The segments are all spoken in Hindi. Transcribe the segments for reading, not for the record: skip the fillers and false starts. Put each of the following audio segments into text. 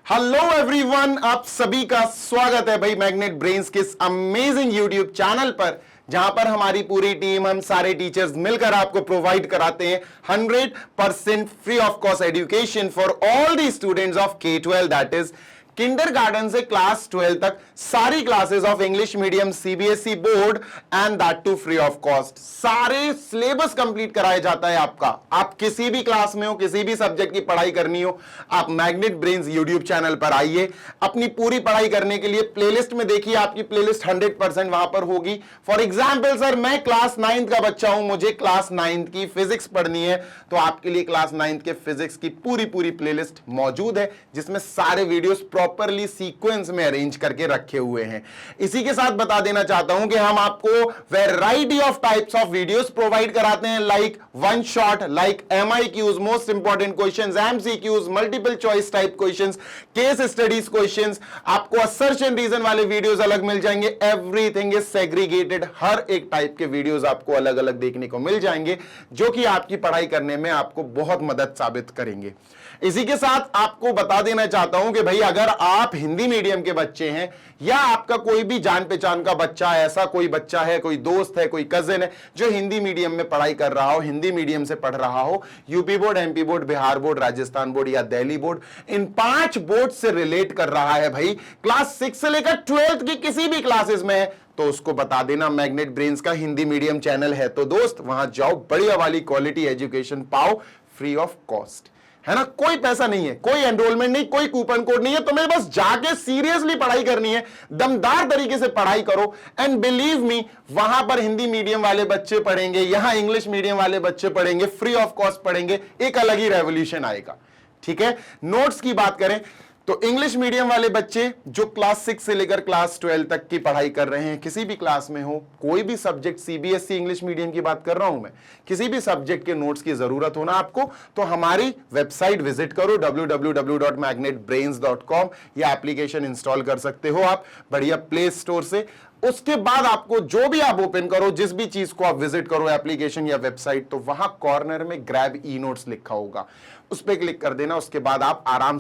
हेलो एवरीवन, आप सभी का स्वागत है भाई मैग्नेट ब्रेन्स के इस अमेजिंग यूट्यूब चैनल पर, जहां पर हमारी पूरी टीम, हम सारे टीचर्स मिलकर आपको प्रोवाइड कराते हैं 100% free of cost education for all the students of K-12, that is kindergarten से क्लास 12 तक सारी classes of English medium CBSE board and that too free of cost. सारे सिलेबस कंप्लीट कराया जाता है आपका। आप किसी भी क्लास में हो, किसी भी सब्जेक्ट की पढ़ाई करनी हो, आप मैग्नेट ब्रेन्स यूट्यूब चैनल पर आइए। अपनी पूरी पढ़ाई करने के लिए प्लेलिस्ट में देखिए, आपकी प्लेलिस्ट 100% वहां पर होगी। फॉर एग्जाम्पल सर, मैं क्लास 9th का बच्चा हूं, मुझे क्लास 9th की फिजिक्स पढ़नी है, तो आपके लिए क्लास 9th के फिजिक्स की पूरी प्लेलिस्ट मौजूद है, जिसमें सारे वीडियोस प्रॉपरली सीक्वेंस में अरेंज करके रखे हुए हैं। इसी के साथ बता देना चाहता हूं कि हम आपको variety of types of videos provide कराते हैं, like one shot, like MIQs, most important questions, MCQs, multiple choice type questions, case studies questions. आपको सर्च एंड रीजन वाले वीडियोस अलग मिल जाएंगे। Everything is segregated. हर एक टाइप के वीडियोस आपको अलग अलग देखने को मिल जाएंगे, जो कि आपकी पढ़ाई करने में आपको बहुत मदद साबित करेंगे। इसी के साथ आपको बता देना चाहता हूं कि भाई, अगर आप हिंदी मीडियम के बच्चे हैं या आपका कोई भी जान पहचान का बच्चा, ऐसा कोई बच्चा है, कोई दोस्त है, कोई कजिन है जो हिंदी मीडियम में पढ़ाई कर रहा हो, हिंदी मीडियम से पढ़ रहा हो, UP board, MP board, Bihar board, Rajasthan board या दिल्ली बोर्ड, इन 5 बोर्ड से रिलेट कर रहा है भाई, क्लास 6 से लेकर 12th की किसी भी क्लासेस में है, तो उसको बता देना मैग्नेट ब्रेन्स का हिंदी मीडियम चैनल है। तो दोस्त, वहां जाओ, बढ़िया वाली क्वालिटी एजुकेशन पाओ फ्री ऑफ कॉस्ट, है ना। कोई पैसा नहीं है, कोई एनरोलमेंट नहीं, कोई कूपन कोड नहीं है, तुम्हें बस जाके सीरियसली पढ़ाई करनी है, दमदार तरीके से पढ़ाई करो। एंड बिलीव मी, वहां पर हिंदी मीडियम वाले बच्चे पढ़ेंगे, यहां इंग्लिश मीडियम वाले बच्चे पढ़ेंगे, फ्री ऑफ कॉस्ट पढ़ेंगे, एक अलग ही रेवोल्यूशन आएगा। ठीक है। नोट्स की बात करें तो इंग्लिश मीडियम वाले बच्चे जो क्लास 6 से लेकर क्लास 12 तक की पढ़ाई कर रहे हैं, किसी भी क्लास में हो, कोई भी सब्जेक्ट, CBSE इंग्लिश मीडियम की बात कर रहा हूं मैं, किसी भी सब्जेक्ट के नोट्स की जरूरत हो ना आपको, तो हमारी वेबसाइट विजिट करो www.magnetbrains.com। या एप्लीकेशन इंस्टॉल कर सकते हो आप बढ़िया प्ले स्टोर से। उसके बाद आपको जो भी आप ओपन करो, जिस भी चीज को आप विजिट करो, एप्लीकेशन या वेबसाइट, तो वहां कॉर्नर में ग्रैब ई नोट्स लिखा होगा, उस पर क्लिक कर देना। उसके बाद आप आराम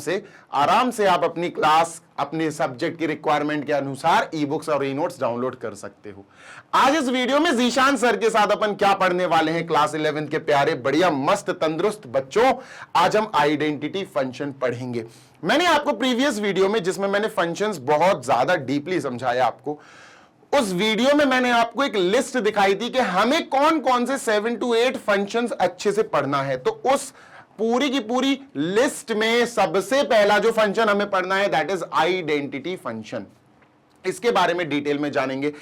से आप अपनी क्लास, अपने सब्जेक्ट की रिक्वायरमेंट के अनुसार ई बुक्स और ई नोट्स डाउनलोड कर सकते हो। आज इस वीडियो में जीशान सर के साथ अपन क्या पढ़ने वाले हैं, क्लास 11th के प्यारे बढ़िया मस्त तंदुरुस्त बच्चों, आज हम आइडेंटिटी फंक्शन पढ़ेंगे। मैंने आपको प्रीवियस वीडियो में, जिसमें मैंने फंक्शंस बहुत ज्यादा डीपली समझाया आपको, उस वीडियो में मैंने आपको एक लिस्ट दिखाई थी कि हमें कौन कौन से 7 to 8 फंक्शंस अच्छे से पढ़ना है। तो उस पूरी की पूरी लिस्ट में सबसे पहला जो फंक्शन हमें पढ़ना है, दैट इज आइडेंटिटी फंक्शन। इसके बारे में डिटेल में जानेंगे।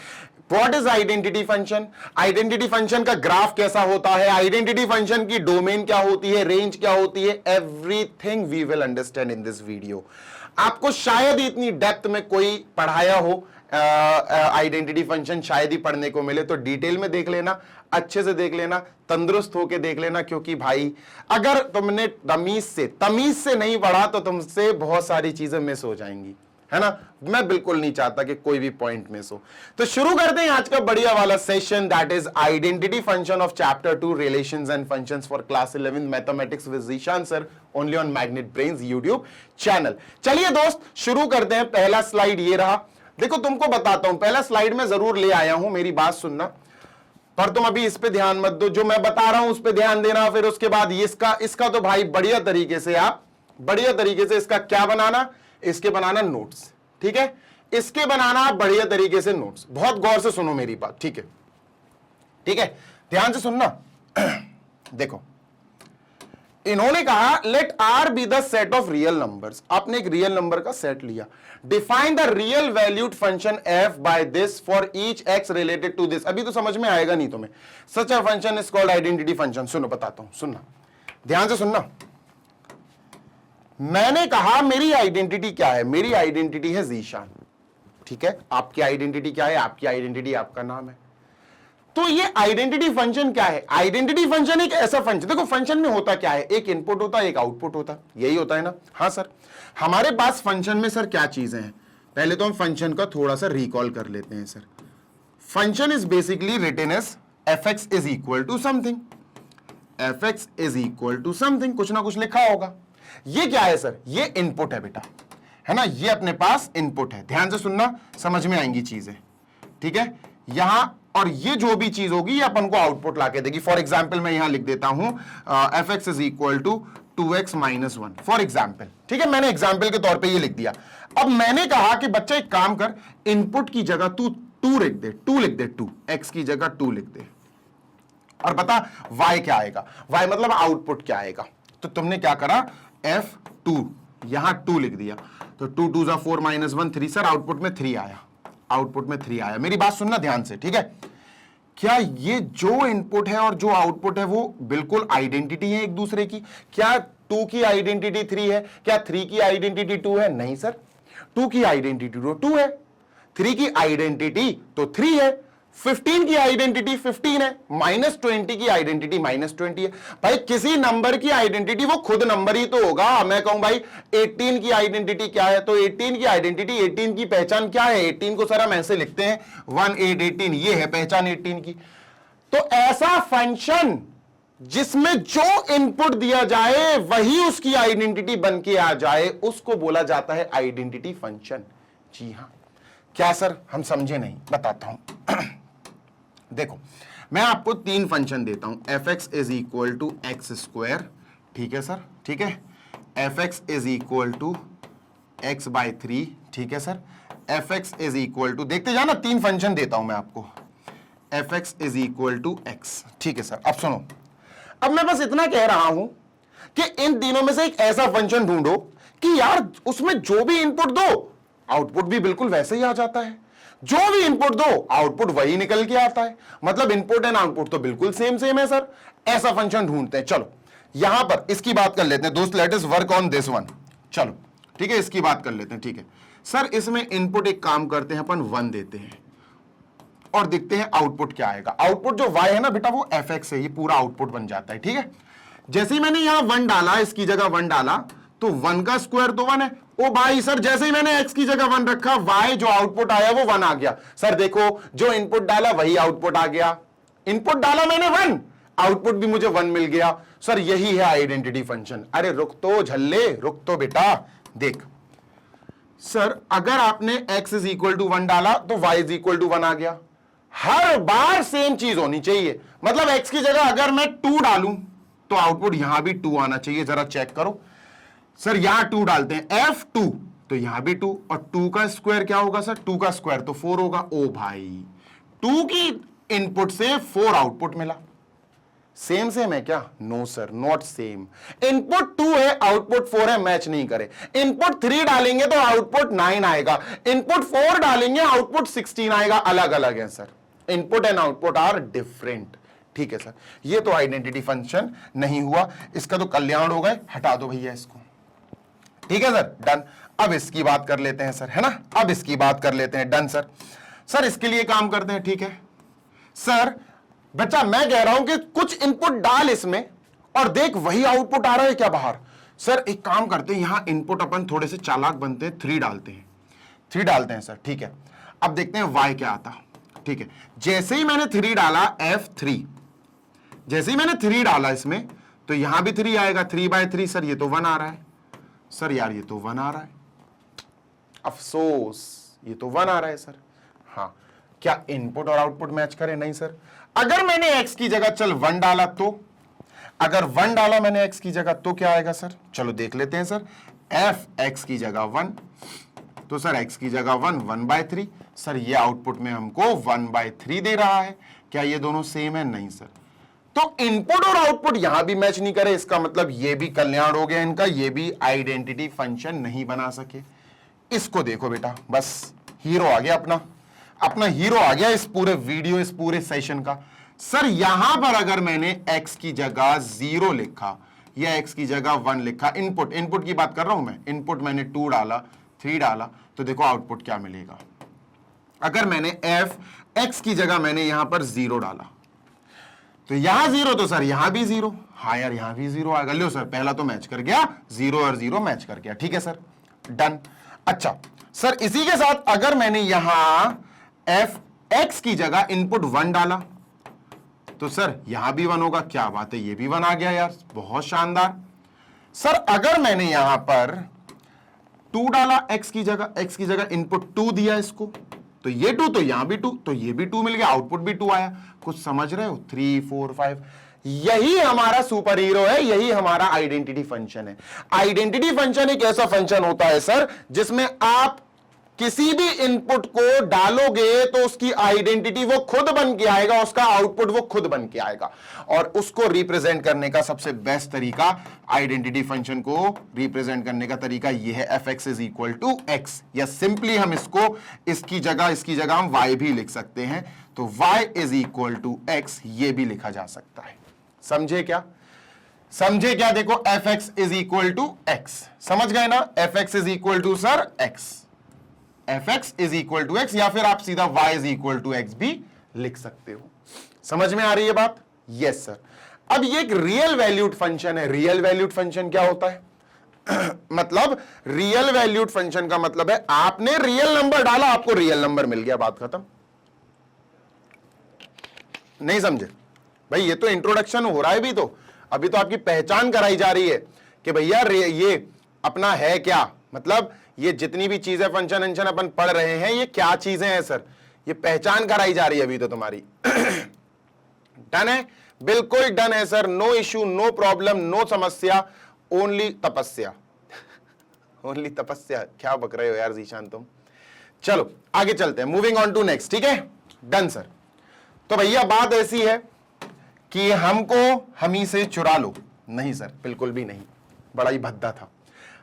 What is identity function, identity function का ग्राफ कैसा होता है, आइडेंटिटी फंक्शन की डोमेन क्या होती है, रेंज क्या होती है, everything we will understand in this video. आपको शायद ही इतनी डेप्थ में कोई पढ़ाया हो आइडेंटिटी फंक्शन, शायद ही पढ़ने को मिले, तो डिटेल में देख लेना, अच्छे से देख लेना, तंदुरुस्त होके देख लेना, क्योंकि भाई अगर तुमने तमीज से नहीं पढ़ा तो तुमसे बहुत सारी चीजें मिस हो जाएंगी, है ना। मैं बिल्कुल नहीं चाहता कि कोई भी पॉइंट मिस हो। तो शुरू करते हैं आज का बढ़िया वाला session, that is identity function of chapter 2 relations and functions for class 11 mathematics with Zeeshan sir, only on magnet brains YouTube channel. चलिए दोस्त, शुरू करते हैं। पहला स्लाइड ये रहा। देखो, तुमको बताता हूं, पहला स्लाइड में जरूर ले आया हूं, मेरी बात सुनना, पर तुम अभी इस पे ध्यान मत दो, जो मैं बता रहा हूं उस पे ध्यान देना। फिर उसके बाद इसका तो भाई बढ़िया तरीके से इसका क्या बनाना, इसके बनाना नोट्स। ठीक है, इसके बनाना बढ़िया तरीके से नोट्स। बहुत गौर से सुनो मेरी बात, ठीक है, ठीक है, ध्यान से सुनना। देखो, इन्होंने कहा let R be the set of real numbers. आपने एक रियल नंबर का सेट लिया। Define the real valued function f by this for each x related to this. अभी तो समझ में आएगा नहीं तुम्हें। Such a function is called identity function. सुनो, बताता हूं, सुनना, ध्यान से सुनना। मैंने कहा मेरी आइडेंटिटी क्या है, मेरी आइडेंटिटी है जीशान। ठीक है, आपकी आइडेंटिटी क्या है, आपकी आइडेंटिटी आपका नाम है। तो ये आइडेंटिटी फंक्शन क्या है, आइडेंटिटी फंक्शन एक ऐसा फंक्शन, देखो फंक्शन में होता क्या है, एक इनपुट होता है, एक आउटपुट होता है, यही होता है ना। हाँ सर, हमारे पास फंक्शन में सर क्या चीजें हैं, पहले तो हम फंक्शन का थोड़ा सा रिकॉल कर लेते हैं sir. Function is basically written as fx is equal to something, fx is equal to something, कुछ ना कुछ लिखा होगा। ये क्या है सर, ये इनपुट है बेटा, है ना, ये अपने पास इनपुट है, ध्यान से सुनना, समझ में आएंगी चीजें, ठीक है। यहां और ये जो भी चीज होगी ये अपन को आउटपुट लाके देगी। फॉर एग्जाम्पल मैं यहां लिख देता हूं f x is equal to 2x minus 1 for example, ठीक है, मैंने एग्जाम्पल के तौर पे ये लिख दिया। अब मैंने कहा कि बच्चा एक काम कर, इनपुट की जगह तू 2 लिख दे, 2 लिख दे, 2 x की जगह 2 लिख दे, और बता y क्या आएगा, y मतलब आउटपुट क्या आएगा। तो तुमने क्या करा, f2 यहां 2 लिख दिया, तो 2 2 जा 4 माइनस 1 3, सर आउटपुट में 3 आया, आउटपुट में 3 आया। मेरी बात सुनना ध्यान से, ठीक है। क्या ये जो इनपुट है और जो आउटपुट है वो बिल्कुल आइडेंटिटी है एक दूसरे की? क्या 2 की आइडेंटिटी 3 है? क्या 3 की आइडेंटिटी 2 है? नहीं सर, 2 की आइडेंटिटी तो 2 है, 3 की आइडेंटिटी तो 3 है, 15 की आइडेंटिटी 15 है, -20 की आइडेंटिटी -20 है। भाई किसी नंबर की आइडेंटिटी वो खुद नंबर ही तो होगा। मैं कहूं भाई 18 की आइडेंटिटी क्या है, तो 18 की आइडेंटिटी, 18 की पहचान क्या है, 18 को सर हम ऐसे लिखते हैं 1 8 18, ये है पहचान 18 की। तो ऐसा फंक्शन जिसमें जो इनपुट दिया जाए वही उसकी आइडेंटिटी बन के आ जाए, उसको बोला जाता है आइडेंटिटी फंक्शन। जी हां, क्या सर हम समझे नहीं, बताता हूं। देखो मैं आपको 3 फंक्शन देता हूं, f x is equal to x square, ठीक है सर, ठीक है, f x is equal to x by 3, ठीक है sir, f x is equal to, देखते जाना 3 फंक्शन देता हूं मैं आपको, f x is equal to x, ठीक है सर। अब सुनो, अब मैं बस इतना कह रहा हूं कि इन तीनों में से एक ऐसा फंक्शन ढूंढो कि यार उसमें जो भी इनपुट दो आउटपुट भी बिल्कुल वैसे ही आ जाता है, जो भी इनपुट दो आउटपुट वही निकल के आता है, मतलब इनपुट एंड आउटपुट तो बिल्कुल सेम सेम है सर। ऐसा फंक्शन ढूंढते हैं। चलो यहां पर इसकी बात कर लेते हैं दोस्त, let us work on this one. चलो ठीक है, इसकी बात कर लेते हैं, ठीक है सर। इसमें इनपुट एक काम करते हैं अपन 1 देते हैं और देखते हैं आउटपुट क्या आएगा। आउटपुट जो y है ना बेटा वो एफ एक्स है, ये पूरा आउटपुट बन जाता है, ठीक है। जैसे ही मैंने यहां 1 डाला, इसकी जगह 1 डाला, तो 1 का स्क्वायर तो 1 है। ओ भाई सर जैसे ही मैंने x की जगह 1 रखा, y जो आउटपुट आया वो 1 आ गया। सर देखो जो इनपुट डाला वही आउटपुट आ गया, इनपुट डाला मैंने 1, आउटपुट भी मुझे 1 मिल गया। सर यही है आइडेंटिटी फंक्शन। अरे रुक तो झल्ले, रुक तो बेटा, देख सर अगर आपने x इज इक्वल टू 1 डाला तो y इज इक्वल टू 1 आ गया। हर बार सेम चीज होनी चाहिए, मतलब x की जगह अगर मैं 2 डालूं तो आउटपुट यहां भी 2 आना चाहिए। जरा चेक करो सर, यहां 2 डालते हैं f2 तो यहां भी 2, और 2 का स्क्वायर क्या होगा सर, 2 का स्क्वायर तो 4 होगा। ओ भाई 2 की इनपुट से 4 आउटपुट मिला। सेम सेम है क्या? No sir, not same. Input 2 है, आउटपुट 4 है, मैच नहीं करे। इनपुट 3 डालेंगे तो आउटपुट 9 आएगा, इनपुट 4 डालेंगे आउटपुट 16 आएगा। अलग अलग है sir, input and output are different, ठीक है सर। ये तो आइडेंटिटी फंक्शन नहीं हुआ, इसका तो कल्याण हो गए, हटा दो भैया इसको, ठीक है सर, डन। अब इसकी बात कर लेते हैं सर, है ना, अब इसकी बात कर लेते हैं, डन सर। सर इसके लिए काम करते हैं, ठीक है सर। बच्चा मैं कह रहा हूं कि कुछ इनपुट डाल इसमें और देख वही आउटपुट आ रहा है क्या बाहर। सर एक काम करते हैं, यहां इनपुट अपन थोड़े से चालाक बनते हैं, 3 डालते हैं, 3 डालते हैं सर, ठीक है। अब देखते हैं y क्या आता, ठीक है। जैसे ही मैंने 3 डाला f3, जैसे ही मैंने 3 डाला इसमें तो यहां भी 3 आएगा, 3/3 सर, ये तो 1 आ रहा है सर, यार ये तो 1 आ रहा है, अफसोस ये तो 1 आ रहा है सर। हाँ, क्या इनपुट और आउटपुट मैच करें? नहीं सर। अगर मैंने x की जगह चल 1 डाला तो, अगर 1 डाला मैंने x की जगह तो क्या आएगा सर? चलो देख लेते हैं सर। f x की जगह 1, तो सर x की जगह 1, 1/3 सर, ये आउटपुट में हमको 1/3 दे रहा है। क्या ये दोनों सेम है? नहीं सर। तो इनपुट और आउटपुट यहां भी मैच नहीं करे, इसका मतलब ये भी कल्याण हो गया इनका, ये भी आइडेंटिटी फंक्शन नहीं बना सके। इसको देखो बेटा, बस हीरो आ गया अपना, अपना हीरो आ गया इस पूरे वीडियो, इस पूरे सेशन का। सर यहां पर अगर मैंने x की जगह 0 लिखा या x की जगह 1 लिखा, इनपुट, इनपुट की बात कर रहा हूं मैं, इनपुट मैंने 2 डाला, 3 डाला, तो देखो आउटपुट क्या मिलेगा। अगर मैंने x की जगह मैंने यहां पर 0 डाला तो यहां 0 तो सर यहां भी 0, हाँ यार यहां भी 0 आएगा। लो सर पहला तो मैच कर गया, 0 और 0 मैच कर गया, ठीक है सर, डन। अच्छा सर इसी के साथ अगर मैंने यहां x की जगह इनपुट 1 डाला तो सर यहां भी 1 होगा। क्या बात है, ये भी 1 आ गया यार, बहुत शानदार। सर अगर मैंने यहां पर 2 डाला x की जगह इनपुट 2 दिया इसको, तो ये 2, तो यहां भी 2, तो ये भी 2 मिल गया, आउटपुट भी 2 आया। कुछ समझ रहे हो? 3 4 5, यही हमारा सुपर हीरो है, यही हमारा आइडेंटिटी फंक्शन है। आइडेंटिटी फंक्शन एक ऐसा फंक्शन होता है सर जिसमें आप किसी भी इनपुट को डालोगे तो उसकी आइडेंटिटी वो खुद बन के आएगा, उसका आउटपुट वो खुद बन के आएगा, और उसको रिप्रेजेंट करने का सबसे बेस्ट तरीका, आइडेंटिटी फंक्शन को रिप्रेजेंट करने का तरीका ये है fx is equal to x, या सिंपली हम इसको इसकी जगह हम y भी लिख सकते हैं, तो y is equal to x ये भी लिखा जा सकता है। समझे क्या? देखो fx is equal to x, समझ गए ना? fx is equal to sir x, fx is equal to x, या फिर आप सीधा y is equal to x भी लिख सकते हो। समझ में आ रही है बात? Yes sir. अब ये एक रियल वैल्यूड फंक्शन है। रियल वैल्यूड फंक्शन क्या होता है? मतलब रियल वैल्यूड फंक्शन का मतलब है आपने रियल नंबर डाला, आपको रियल नंबर मिल गया, बात खत्म। नहीं समझे भाई? ये तो इंट्रोडक्शन हो रहा है भी, तो अभी तो आपकी पहचान कराई जा रही है कि भैया ये अपना है क्या, मतलब ये जितनी भी चीजें फंक्शन अंशन अपन पढ़ रहे हैं ये क्या चीजें हैं सर, ये पहचान कराई जा रही है अभी तो तुम्हारी। डन है? बिल्कुल डन है sir, no issue, no problem, no समस्या, ओनली तपस्या। ओनली तपस्या, क्या बक रहे हो यार जीशान तुम। चलो आगे चलते हैं, मूविंग ऑन टू नेक्स्ट। ठीक है, डन सर। तो भैया बात ऐसी है कि हमको हमी से चुरा लो, नहीं सर बिल्कुल भी नहीं, बड़ा ही भद्दा था।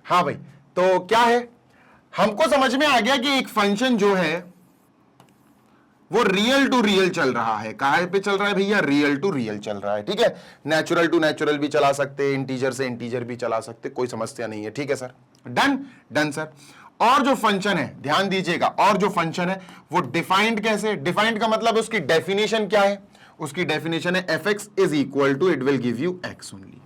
हाँ भाई, तो क्या है, हमको समझ में आ गया कि एक फंक्शन जो है वो रियल टू रियल चल रहा है। कहां पे चल रहा है भैया? रियल टू रियल चल रहा है। ठीक है, नेचुरल टू नेचुरल भी चला सकते हैं, इंटीजर से इंटीजर भी चला सकते, कोई समस्या नहीं है। ठीक है सर, डन। Done sir. और जो फंक्शन है, ध्यान दीजिएगा, और जो फंक्शन है वो डिफाइंड कैसे? डिफाइंड का मतलब उसकी डेफिनेशन क्या है? उसकी डेफिनेशन है fx is equal to, it will give you x only,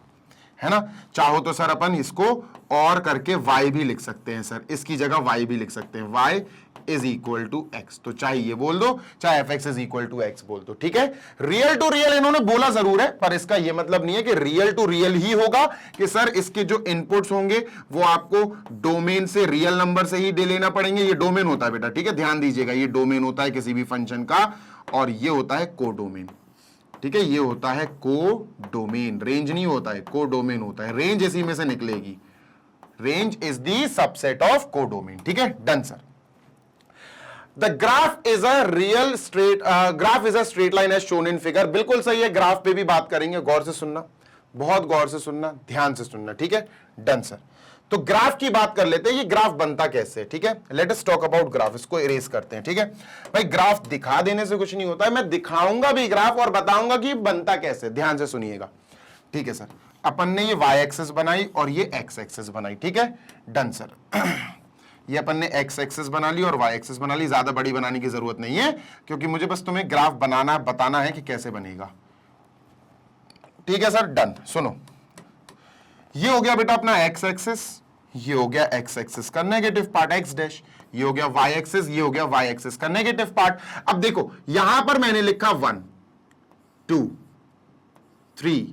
है ना? चाहो तो सर अपन इसको और करके y भी लिख सकते हैं सर, इसकी जगह y भी लिख सकते हैं, y is equal to x. तो चाहे ये बोल दो, चाहे fx is equal to x बोल दो। ठीक है, रियल टू रियल इन्होंने बोला जरूर है, पर इसका ये मतलब नहीं है कि रियल टू रियल ही होगा, कि सर इसके जो इनपुट्स होंगे वो आपको डोमेन से, रियल नंबर से ही दे लेना पड़ेंगे। ये डोमेन होता है बेटा, ठीक है, ध्यान दीजिएगा, ये डोमेन होता है किसी भी फंक्शन का, और ये होता है कोडोमेन। ठीक है, ये होता है कोडोमेन, रेंज नहीं होता है, कोडोमेन होता है, रेंज इसी में से निकलेगी। Range is the subset of codomain. ठीक है, done sir. The graph is a real straight, graph is a straight line as shown in figure. बिल्कुल सही है, ग्राफ पे भी बात करेंगे, गौर से सुनना, बहुत गौर से सुनना, ध्यान से सुनना। ठीक है, डन सर। तो ग्राफ की बात कर लेते हैं, ये ग्राफ बनता कैसे? ठीक है, let us talk about graph. इसको इरेज करते हैं। ठीक है भाई, ग्राफ दिखा देने से कुछ नहीं होता है, मैं दिखाऊंगा भी ग्राफ और बताऊंगा कि बनता कैसे, ध्यान से सुनिएगा। ठीक है सर, अपन ने ये y एक्सिस बनाई और ये x एक्सिस बनाई। ठीक है, डन सर। ये अपन ने x एक्सिस बना ली और y एक्सिस बना ली, ज्यादा बड़ी बनाने की जरूरत नहीं है, क्योंकि मुझे बस तुम्हें ग्राफ बनाना, बताना है कि कैसे बनेगा। ठीक है सर, डन। सुनो, ये हो गया बेटा अपना x एक्सिस, ये हो गया x एक्सिस का नेगेटिव पार्ट x डैश, ये हो गया y एक्सिस, ये हो गया y एक्सिस का नेगेटिव पार्ट। अब देखो यहां पर मैंने लिखा 1 2 3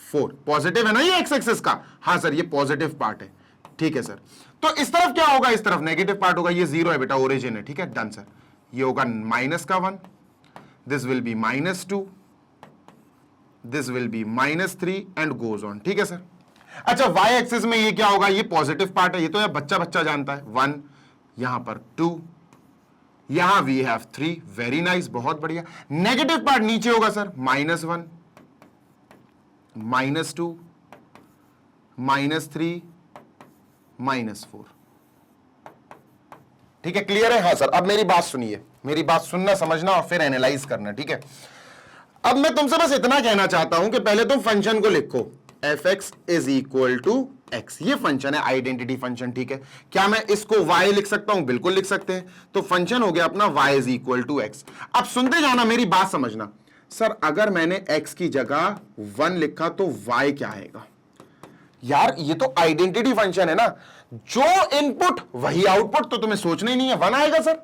4, पॉजिटिव है ना ये x एक्सिस का? हाँ सर, ये पॉजिटिव पार्ट है। ठीक है सर, तो इस तरफ क्या होगा? इस तरफ नेगेटिव पार्ट होगा, ये 0 है बेटा, ओरिजिन है। ठीक है, डन सर। ये होगा माइनस का 1, this will be -2, this will be -3 and goes on. ठीक है सर। अच्छा, y एक्सिस में ये क्या होगा? ये पॉजिटिव पार्ट है, ये तो यार बच्चा बच्चा जानता है। 1, यहां पर 2, यहां वी हैव 3, वेरी नाइस, बहुत बढ़िया। नेगेटिव पार्ट नीचे होगा सर, -1, -2, -3, -4। ठीक है, क्लियर है? हाँ सर। अब मेरी बात सुनिए, मेरी बात सुनना, समझना और फिर एनालाइज करना। ठीक है, अब मैं तुमसे बस इतना कहना चाहता हूं कि पहले तुम फंक्शन को लिखो, fx is equal to x। ये फंक्शन है, आइडेंटिटी फंक्शन। ठीक है, क्या मैं इसको y लिख सकता हूं? बिल्कुल लिख सकते हैं। तो फंक्शन हो गया अपना y is equal to x। अब सुनते जाना, मेरी बात समझना। सर अगर मैंने x की जगह 1 लिखा तो y क्या आएगा? यार ये तो आइडेंटिटी फंक्शन है ना, जो इनपुट वही आउटपुट, तो तुम्हें सोचना ही नहीं है, 1 आएगा सर।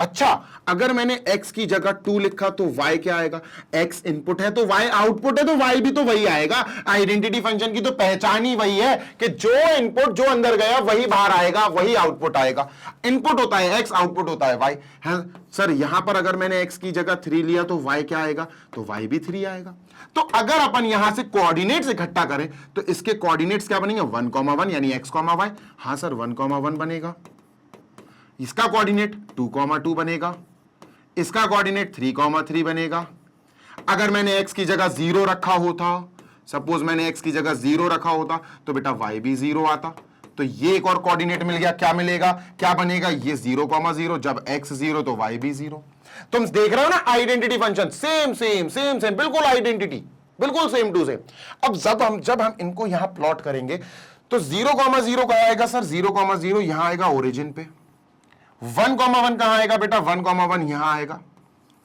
अच्छा, अगर मैंने x की जगह 2 लिखा तो y क्या आएगा? x इनपुट है तो y आउटपुट है, तो y भी तो वही आएगा। आइडेंटिटी फंक्शन की तो पहचान ही वही है कि जो इनपुट जो अंदर गया वही बाहर आएगा, वही आउटपुट आएगा। इनपुट होता है x, आउटपुट होता है y है। सर यहां पर अगर मैंने x की जगह 3 लिया तो y क्या आएगा? तो y भी 3 आएगा। तो अगर अपन यहां से कोऑर्डिनेट्स इकट्ठा करें तो इसके कोऑर्डिनेट्स क्या बनेंगे? 1, 1 यानी x, y। हां सर 1, 1 बनेगा। इसका कोऑर्डिनेट 2, 2 बनेगा। इसका कोऑर्डिनेट 3, 3 बनेगा। अगर मैंने x की जगह 0 रखा होता, सपोज मैंने x की जगह 0 रखा होता तो बेटा y भी 0 आता। तो ये एक और कोऑर्डिनेट मिल गया। क्या मिलेगा? क्या बनेगा? ये 0, 0। जब x 0 तो y भी 0। तुम देख रहे हो ना identity function, same same same same, बिल्कुल आइडेंटिटी, बिल्कुल सेम टू सेम। अब जब हम इनको यहां प्लॉट करेंगे तो 0, 0 कहां आएगा सर? 0, 0 यहां आएगा ओरिजिन पे। 1, 1 कहां आएगा बेटा? 1, 1 यहां आएगा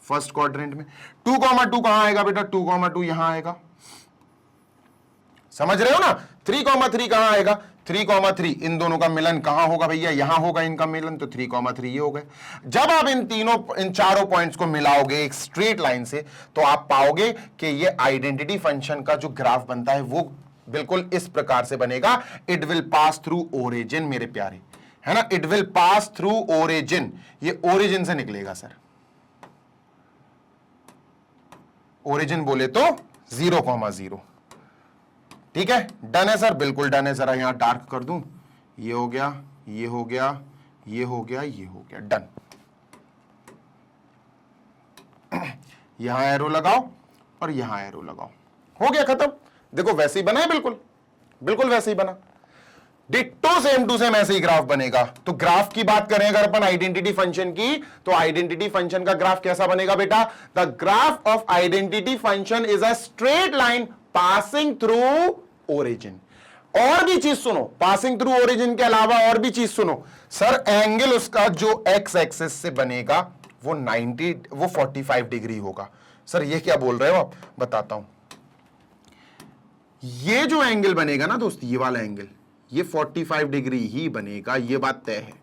फर्स्ट क्वाड्रेंट में। 2, 2 कहां आएगा बेटा? 2, 2 यहां आएगा। समझ रहे हो ना? 3, 3 कहां आएगा? 3, 3 इन दोनों का मिलन कहां होगा भैया? यहां होगा इनका मिलन, तो 3, 3 ये हो गए। जब आप इन चारों पॉइंट्स को मिलाओगे एक स्ट्रेट लाइन से तो आप पाओगे कि ये आइडेंटिटी फंक्शन का जो ग्राफ बनता है वो बिल्कुल इस प्रकार से बनेगा। It will pass through origin, मेरे प्यारे, है ना? It will pass through origin. ये ओरिजिन से निकलेगा सर। ओरिजिन बोले तो 0, 0। ठीक है, डन है सर, बिल्कुल डन है। जरा यहां डार्क कर दूं, ये हो गया, ये हो गया, ये हो गया, ये हो गया, डन। यहां एरो लगाओ और यहां एरो लगाओ, हो गया, खत्म। देखो वैसे ही बना है, बिल्कुल बिल्कुल वैसे ही बना। डिट्टो सेम टू सेम ऐसे ही ग्राफ बनेगा। तो ग्राफ की बात करें अगर अपन आइडेंटिटी फंक्शन की, तो आइडेंटिटी फंक्शन का ग्राफ कैसा बनेगा बेटा? The graph of identity function is a straight line passing through origin. और भी चीज सुनो, पासिंग थ्रू ओरिजिन के अलावा और भी चीज सुनो सर। एंगल उसका जो एक्स एक्सिस से बनेगा वो 45 डिग्री होगा। सर ये क्या बोल रहे हो आप? बताता हूं। ये जो एंगल बनेगा ना दोस्त, ये वाला एंगल, ये 45 डिग्री ही बनेगा, ये बात तय है।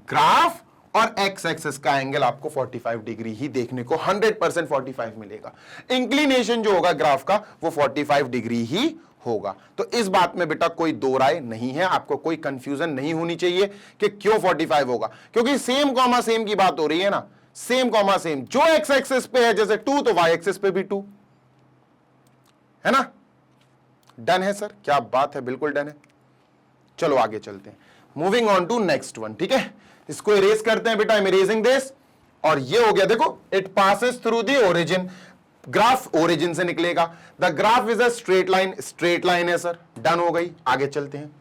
ग्राफ और एक्स एक्सिस का एंगल आपको 45 डिग्री ही देखने को 100% 45 मिलेगा। इंक्लिनेशन जो होगा ग्राफ का वो 45 डिग्री ही होगा। तो इस बात में बेटा कोई दो राय नहीं है, आपको कोई कंफ्यूजन नहीं होनी चाहिए कि क्यों 45 होगा, क्योंकि सेम कॉमा सेम की बात हो रही है ना। सेम कॉमा सेम, जो एक्स एक्सिस पे है जैसे 2 तो वाई एक्सिस पे भी 2 है ना। डन है सर, क्या बात है, बिल्कुल डन है। चलो आगे चलते हैं, moving on to next one. ठीक है, इसको इरेज करते हैं बेटा, आई एम इरेजिंग दिस। और ये हो गया, देखो it passes through the origin. Graph origin से निकलेगा। The graph is a straight line, straight line है सर, डन हो गई। आगे चलते हैं।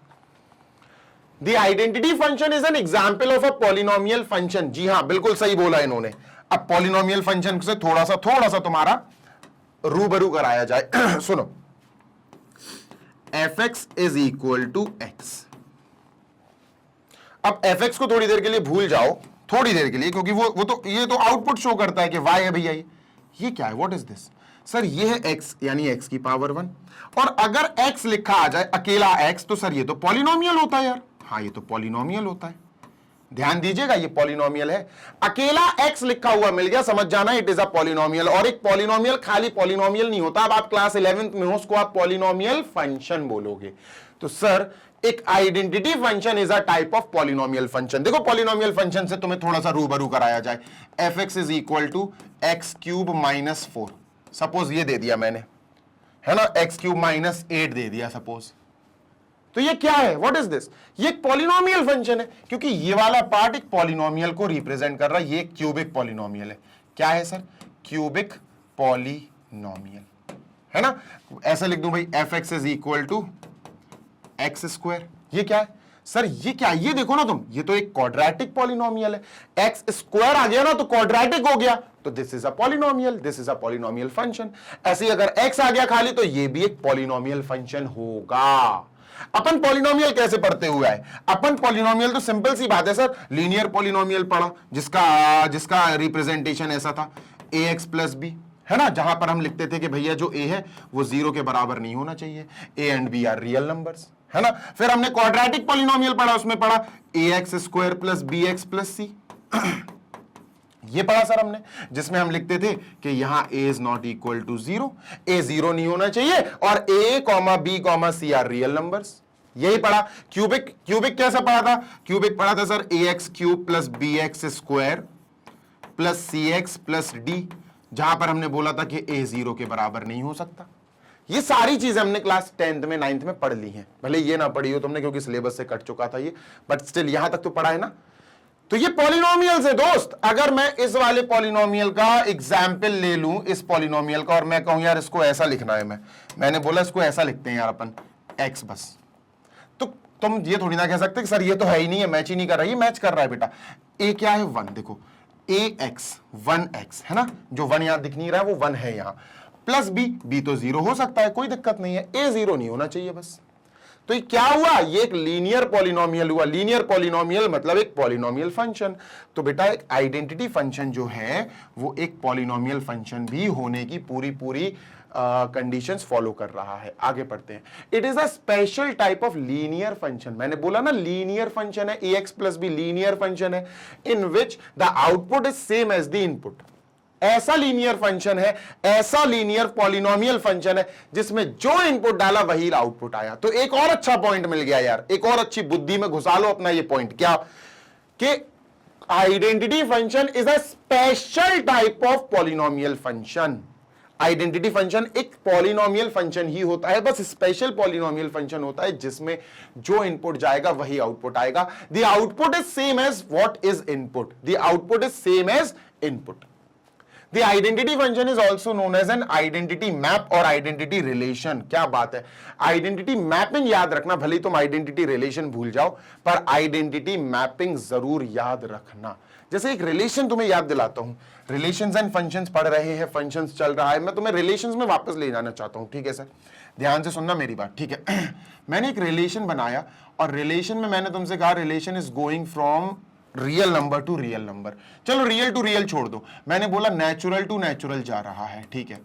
The identity function is an example of a polynomial function. जी हां, बिल्कुल सही बोला इन्होंने। अब पॉलिनोमियल फंक्शन से थोड़ा सा तुम्हारा रूबरू कराया जाए। सुनो, fx is equal to x. अब fx को थोड़ी देर के लिए भूल जाओ, थोड़ी देर के लिए, क्योंकि वो तो ये तो आउटपुट शो करता है कि y है भैया। ये क्या है, व्हाट इज दिस सर? ये है x, यानी x की पावर 1। और अगर x लिखा आ जाए अकेला x, तो सर ये तो पॉलिनोमियल होता है यार। हाँ, ये तो पॉलिनोमियल होता है, ध्यान दीजिएगा, ये पॉलिनोमियल है। अकेला x लिखा हुआ मिल गया, समझ जाना इट इज अ पॉलिनोमियल। और एक पॉलिनोमियल खाली पॉलिनोमियल नहीं होता। अब आप क्लास 11th में हो, उसको आप पॉलिनोमियल फंक्शन बोलोगे। तो सर एक identity function is a type of polynomial function. देखो पॉलिनोमियल फंक्शन से तुम्हें थोड़ा सा रूबरू कराया जाए। fx is equal to x cube minus 4, suppose ये दे दिया मैंने, है ना, एक्स क्यूब माइनस 8 दे दिया सपोज। तो ये क्या है, व्हाट इज दिस? ये एक पॉलिनोमियल फंक्शन है, क्योंकि ये वाला पार्ट एक पॉलिनोमियल को रिप्रेजेंट कर रहा है। ये क्यूबिक पॉलिनोमियल है। क्या है सर? क्यूबिक पॉलिनोमियल, है ना। ऐसे लिख दूं भाई, fx is equal to x square. ये क्या है सर? ये क्या है? ये देखो ना तुम, ये तो एक क्वाड्रेटिक पॉलिनोमियल है। एक्स स्क्वायर आ गया ना तो क्वाड्रेटिक हो गया, तो this is a polynomial, this is a polynomial function. ऐसे ही अगर एक्स आ गया खाली तो ये भी एक पॉलिनोमियल फंक्शन होगा। अपन पॉलिनोमियल कैसे पढ़ते हुए आए? अपन पॉलिनोमियल तो सिंपल सी बात है सर, लीनियर पॉलिनोमियल पढ़ा, जिसका रिप्रेजेंटेशन ऐसा था ax प्लस बी, है ना, जहां पर हम लिखते थे कि भैया जो a है वो 0 के बराबर नहीं होना चाहिए, a and b are real numbers, है ना। फिर हमने क्वाड्रेटिक पॉलिनोमियल पढ़ा, उसमें पढ़ा ax square plus bx plus c। ये पढ़ा सर हमने, जिसमें हम लिखते थे कि यहां a is not equal to 0, a 0 नहीं होना चाहिए और a, b, c are real numbers. यही पढ़ा। क्यूबिक कैसा पढ़ा था? क्यूबिक पढ़ा था sir ax cube plus bx square plus cx plus d, जहां पर हमने बोला था कि a 0 के बराबर नहीं हो सकता। ये सारी चीजें हमने क्लास 10th में 9th में पढ़ ली हैं, भले ये ना पढ़ी हो तुमने क्योंकि सिलेबस से कट चुका था ये, बट स्टिल यहां तक तो पढ़ा है ना। तो ये पॉलिनोमियल्स है दोस्त। अगर मैं इस वाले पॉलिनोमियल का एग्जाम्पल ले लूं, इस पॉलिनोमियल का, और मैं कहूं यार इसको ऐसा लिखना है, मैंने बोला इसको ऐसा लिखते हैं यार अपन x बस, तो तुम ये थोड़ी ना कह सकते कि सर ये तो है ही नहीं है, मैच ही नहीं कर रहा है। ये मैच कर रहा है बेटा। a क्या है? 1। देखो ax 1x है ना, जो 1 यहां दिख नहीं रहा है वो 1 है यहां, प्लस b तो 0 हो सकता है, कोई दिक्कत नहीं है, a 0 नहीं होना चाहिए बस। तो ये क्या हुआ? ये एक लीनियर पॉलिनोमियल हुआ। लीनियर पॉलिनोमियल मतलब एक पॉलिनोमियल फंक्शन। तो बेटा एक आइडेंटिटी फंक्शन जो है वो एक पॉलिनोमियल फंक्शन भी होने की पूरी कंडीशंस फॉलो कर रहा है। आगे पढ़ते हैं। It is a special type of linear function. मैंने बोला ना लीनियर फंक्शन है, ax plus b linear function है, in which the output is same as the input. ऐसा लीनियर फंक्शन है, ऐसा लीनियर पॉलिनोमियल फंक्शन है जिसमें जो इनपुट डाला वही आउटपुट आया। तो एक और अच्छा पॉइंट मिल गया यार, एक और अच्छी बुद्धि में घुसा लो अपना ये पॉइंट, क्या कि identity function is a special type of polynomial function. Identity function एक पॉलिनोमियल फंक्शन ही होता है, बस स्पेशल पॉलिनोमियल फंक्शन होता है जिसमें जो इनपुट जाएगा वही आउटपुट आएगा। The output is same as what is input, the output is same as input. The identity function is also known as an identity map और identity relation। क्या बात है, identity mapping याद रखना, भले ही तुम identity relation भूल जाओ पर identity mapping जरूर याद रखना। जैसे एक रिलेशन तुम्हें याद दिलाता हूं, रिलेशंस एंड फंक्शंस पढ़ रहे हैं, फंक्शंस चल रहा है, मैं तुम्हें रिलेशंस में वापस ले जाना चाहता हूं। ठीक है सर, ध्यान से सुनना मेरी बात, ठीक है। मैंने एक रिलेशन बनाया और रिलेशन में मैंने तुमसे कहा relation is going from real number two real number. चलो रियल टू रियल छोड़ दो, मैंने बोला नेचुरल टू नेचुरल जा रहा है। ठीक है,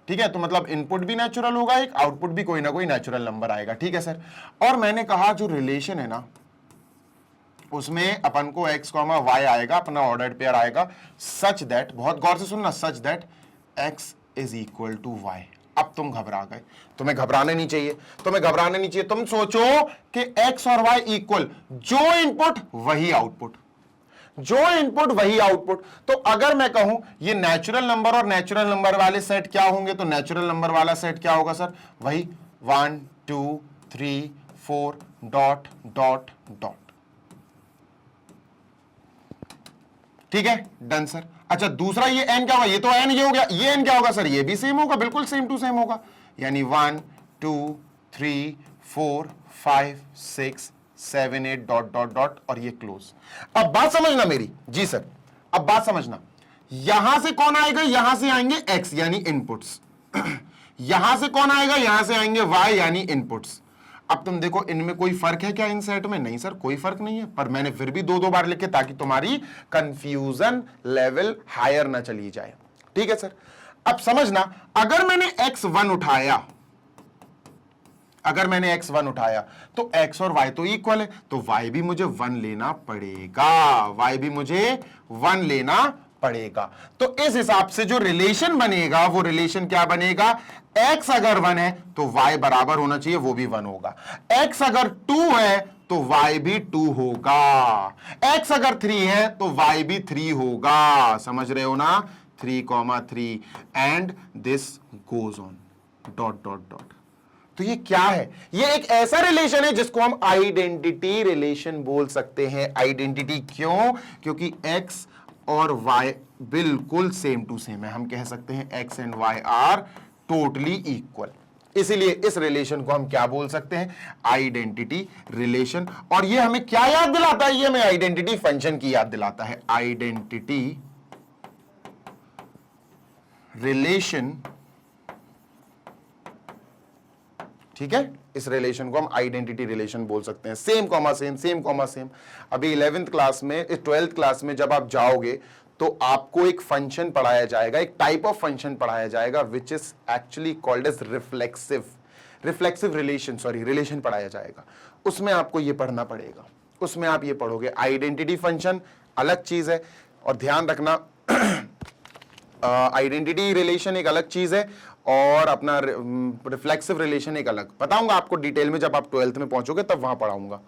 ठीक है, तो मतलब इनपुट भी नेचुरल होगा, एक आउटपुट भी कोई ना कोई नेचुरल नंबर आएगा। ठीक है सर, और मैंने कहा जो रिलेशन है ना उसमें अपन को x, y आएगा, अपना ऑर्डर्ड पेयर आएगा, सच दैट, बहुत गौर से सुनना, such that x is equal to y। अब तुम घबरा गए, तुम्हें घबराने नहीं चाहिए, तुम्हें घबराने नहीं चाहिए। तुम सोचो कि x और y इक्वल, जो इनपुट वही आउटपुट, जो इनपुट वही आउटपुट। तो अगर मैं कहूं ये नेचुरल नंबर और नेचुरल नंबर वाले सेट क्या होंगे, तो नेचुरल नंबर वाला सेट क्या होगा सर, वही 1 2 3 4 डॉट डॉट डॉट। ठीक है, डन सर। अच्छा दूसरा ये n क्या होगा, ये तो n ये हो गया, ये n क्या होगा सर, ये भी सेम होगा, बिल्कुल सेम टू सेम होगा, यानी 1 2 3 4 5 6 7 8 डॉट डॉट डॉट और ये क्लोज। अब बात समझना मेरी, जी सर, अब बात समझना, यहां से कौन आएगा, यहां से आएंगे x यानी इनपुट्स, यहां से कौन आएगा, यहां से आएंगे y यानी इनपुट्स। अब तुम देखो इनमें कोई फर्क है क्या इन सेट में? नहीं सर, कोई फर्क नहीं है, पर मैंने फिर भी दो बार लिखे ताकि तुम्हारी कंफ्यूजन लेवल हायर ना चली जाए। ठीक है सर, अब समझना, अगर मैंने x1 उठाया, अगर मैंने x1 उठाया तो x और y तो इक्वल है, तो y भी मुझे 1 लेना पड़ेगा, y भी मुझे 1 लेना पड़ेगा। तो इस हिसाब से जो रिलेशन बनेगा वो रिलेशन क्या बनेगा, x अगर 1 है तो y बराबर होना चाहिए, वो भी 1 होगा। x अगर 2 है तो y भी 2 होगा, x अगर 3 है तो y भी 3 होगा। समझ रहे हो ना, 3,3 and this goes on dot dot dot. तो ये क्या है, ये एक ऐसा रिलेशन है जिसको हम आइडेंटिटी रिलेशन बोल सकते हैं। आइडेंटिटी क्यों? क्योंकि x और y बिल्कुल सेम टू सेम है, हम कह सकते हैं x and y are totally equal, इसीलिए इस रिलेशन को हम क्या बोल सकते हैं, आइडेंटिटी रिलेशन। और ये हमें क्या याद दिलाता है, ये हमें आइडेंटिटी फंक्शन की याद दिलाता है, आइडेंटिटी रिलेशन। ठीक है, इस रिलेशन को हम आइडेंटिटी रिलेशन बोल सकते हैं। Same comma same, same comma same. अभी 11th क्लास में, 12th क्लास में जब आप जाओगे तो आपको एक फंक्शन पढ़ाया जाएगा, एक टाइप ऑफ फंक्शन पढ़ाया जाएगा which is actually called as reflexive relation, sorry relation पढ़ाया जाएगा। उसमें आपको ये पढ़ना पड़ेगा, उसमें आप ये पढ़ोगे। आइडेंटिटी फंक्शन अलग चीज है, और ध्यान रखना आइडेंटिटी रिलेशन एक अलग चीज है और अपना रिफ्लेक्सिव रिलेशन एक अलग। बताऊंगा आपको डिटेल में जब आप 12th में पहुंचोगे तब वहां पढ़ाऊंगा।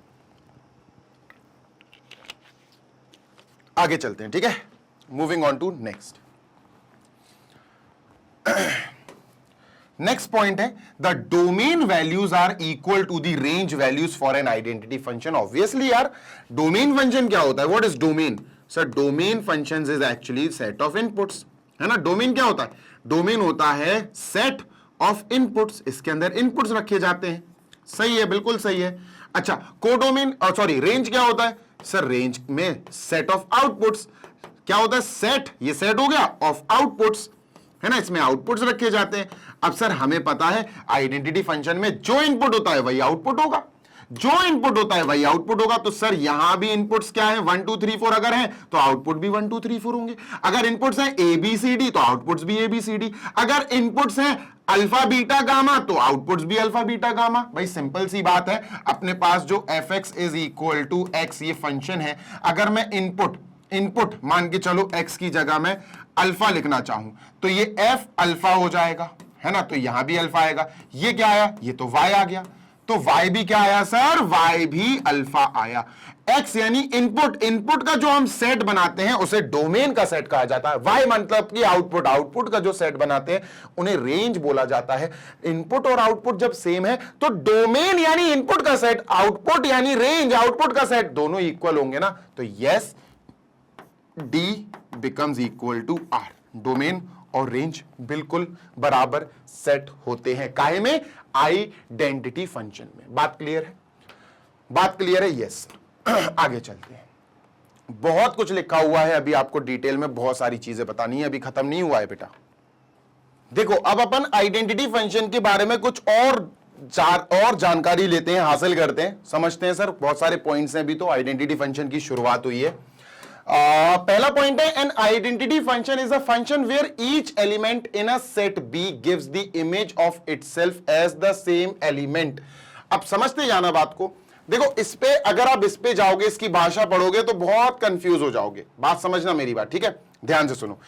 आगे चलते हैं, ठीक है। Moving on to next. Next point है the domain values are equal to the range values for an identity function. Obviously यार, डोमेन फंक्शन क्या होता है? What is domain? Sir domain functions is actually set of inputs, है ना। डोमेन क्या होता है? डोमेन होता है सेट ऑफ इनपुट्स, इसके अंदर इनपुट्स रखे जाते हैं। सही है, बिल्कुल सही है। अच्छा, कोडोमेन सॉरी रेंज क्या होता है? सर रेंज में सेट ऑफ आउटपुट्स। क्या होता है? सेट, ये सेट हो गया ऑफ आउटपुट्स, है ना, इसमें आउटपुट्स रखे जाते हैं। अब सर हमें पता है आइडेंटिटी फंक्शन में जो इनपुट होता है वही आउटपुट होगा, जो इनपुट होता है वही आउटपुट होगा। तो सर यहां भी इनपुट्स क्या है? 1 2 3 4 अगर है तो आउटपुट भी 1 2 3 4 होंगे। अगर इनपुट्स हैं ABCD तो आउटपुट्स भी ABCD। अगर इनपुट्स हैं अल्फा बीटा गामा तो आउटपुट्स भी अल्फा बीटा गामा। भाई सिंपल सी बात है, अपने पास जो fx is equal to x ये फंक्शन है, अगर मैं इनपुट मान के चलो x की जगह में अल्फा लिखना चाहूं तो ये f अल्फा हो जाएगा, है ना। तो यहां भी अल्फा आएगा। ये क्या आया? ये तो y आ गया। तो y भी क्या आया सर? y भी अल्फा आया। x यानी इनपुट का जो हम सेट बनाते हैं उसे डोमेन का सेट कहा जाता है। y मतलब कि आउटपुट का जो सेट बनाते हैं उन्हें रेंज बोला जाता है। इनपुट और आउटपुट जब सेम है तो डोमेन यानी इनपुट का सेट, आउटपुट यानी रेंज आउटपुट का सेट, दोनों इक्वल होंगे ना। तो yes, D becomes equal to R। Domain और रेंज बिल्कुल बराबर सेट होते हैं। काहे में? आइडेंटिटी फंक्शन में। बात क्लियर है? बात क्लियर है? यस। आगे चलते हैं। बहुत कुछ लिखा हुआ है, अभी आपको डिटेल में बहुत सारी चीजें बतानी है, अभी खत्म नहीं हुआ है बेटा। देखो अब अपन आइडेंटिटी फंक्शन के बारे में कुछ और जानकारी लेते हैं, हासिल करते हैं, समझते हैं। सर बहुत सारे पॉइंट्स हैं, अभी तो आइडेंटिटी फंक्शन की शुरुआत हुई है। पहला पॉइंट है an identity function is a function where each element in a set B gives the image of itself as the same element. अब समझते जाना बात को। देखो इस पे अगर आप इस पे जाओगे, इसकी भाषा पढ़ोगे तो बहुत कंफ्यूज हो जाओगे। बात समझना मेरी बात, ठीक है, ध्यान से सुनो।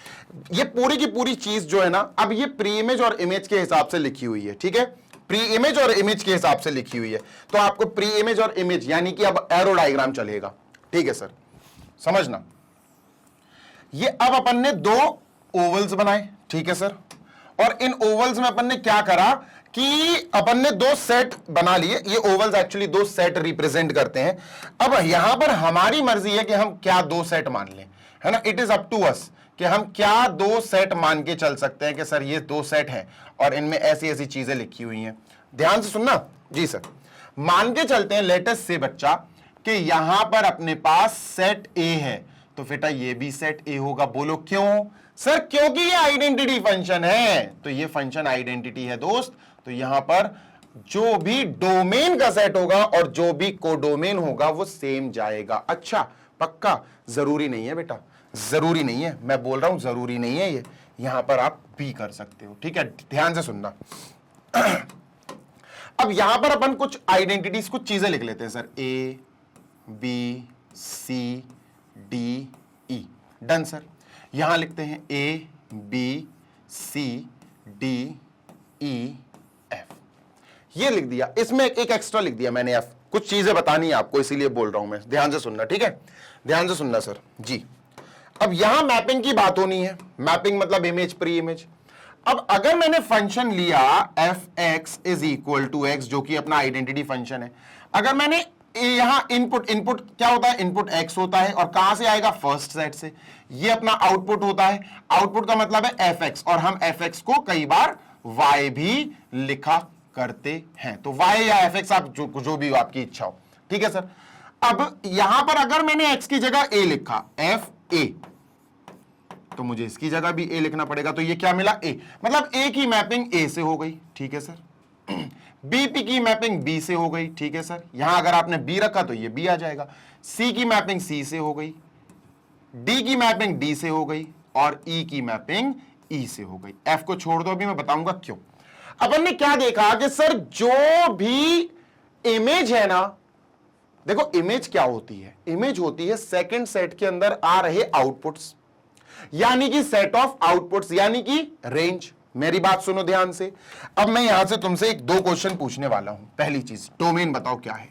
ये पूरी की पूरी चीज जो है ना, अब ये प्री इमेज और इमेज के हिसाब से लिखी हुई है, ठीक है। प्री इमेज और इमेज के हिसाब से लिखी हुई है। तो आपको प्री इमेज और इमेज यानी कि अब एरो डायग्राम चलेगा, ठीक है सर, समझना। ये अब अपन ने दो ओवल्स बनाए, ठीक है सर, और इन ओवल्स में अपन ने क्या करा कि अपन ने दो सेट बना लिए। ये ओवल्स एक्चुअली दो सेट रिप्रेजेंट करते हैं। अब यहां पर हमारी मर्जी है कि हम क्या दो सेट मान लें, है ना। It is up to us कि हम क्या दो सेट मान के चल सकते हैं कि सर ये दो सेट हैं और इनमें ऐसी ऐसी चीजें लिखी हुई हैं। ध्यान से सुनना जी सर। मान के चलते हैं लेटेस्ट से बच्चा कि यहां पर अपने पास सेट ए है, तो बेटा ये भी सेट ए होगा। बोलो क्यों? सर क्योंकि ये आइडेंटिटी फंक्शन है। तो ये फंक्शन आइडेंटिटी है दोस्त। तो यहां पर जो भी डोमेन का सेट होगा और जो भी कोडोमेन होगा वो सेम जाएगा। अच्छा पक्का? जरूरी नहीं है बेटा, जरूरी नहीं है, मैं बोल रहा हूं जरूरी नहीं है। ये यहां पर आप भी कर सकते हो, ठीक है, ध्यान से सुनना। अब यहां पर अपन कुछ आइडेंटिटीज, कुछ चीजें लिख लेते हैं sir. A B C D E, done sir. यहां लिखते हैं A B C D E F, ये लिख दिया। इसमें एक एक्स्ट्रा लिख दिया मैंने एफ। कुछ चीजें बतानी है आपको, इसीलिए बोल रहा हूं मैं, ध्यान से सुनना, ठीक है, ध्यान से सुनना सर जी। अब यहां मैपिंग की बात होनी है। मैपिंग मतलब इमेज प्री इमेज। अब अगर मैंने फंक्शन लिया f x is equal to x, जो कि अपना आइडेंटिटी फंक्शन है, अगर मैंने यहां इनपुट क्या होता है? इनपुट x होता है और कहां से आएगा? फर्स्ट सेट से। ये अपना आउटपुट होता है। आउटपुट का मतलब है fx, और हम fx को कई बार y भी लिखा करते हैं। तो y या fx आप जो भी आपकी इच्छा हो, ठीक है सर। अब यहां पर अगर मैंने x की जगह a लिखा, fa, तो मुझे इसकी जगह भी a लिखना पड़ेगा। तो ये क्या मिला? a, मतलब a की मैपिंग a से हो गई, ठीक है सर। बीपी की मैपिंग बी से हो गई, ठीक है सर। यहां अगर आपने बी रखा तो ये बी आ जाएगा। सी की मैपिंग सी से हो गई, डी की मैपिंग डी से हो गई, और ई की मैपिंग ई से हो गई। एफ को छोड़ दो, अभी मैं बताऊंगा क्यों। अपन ने क्या देखा कि सर जो भी इमेज है ना, देखो इमेज क्या होती है? इमेज होती है सेकंड सेट के अंदर आ रहे आउटपुट्स। यानी कि सेट ऑफ आउटपुट्स, यानी कि रेंज। मेरी बात सुनो ध्यान से। अब मैं यहां से तुमसे एक दो क्वेश्चन पूछने वाला हूं। पहली चीज, डोमेन बताओ क्या है,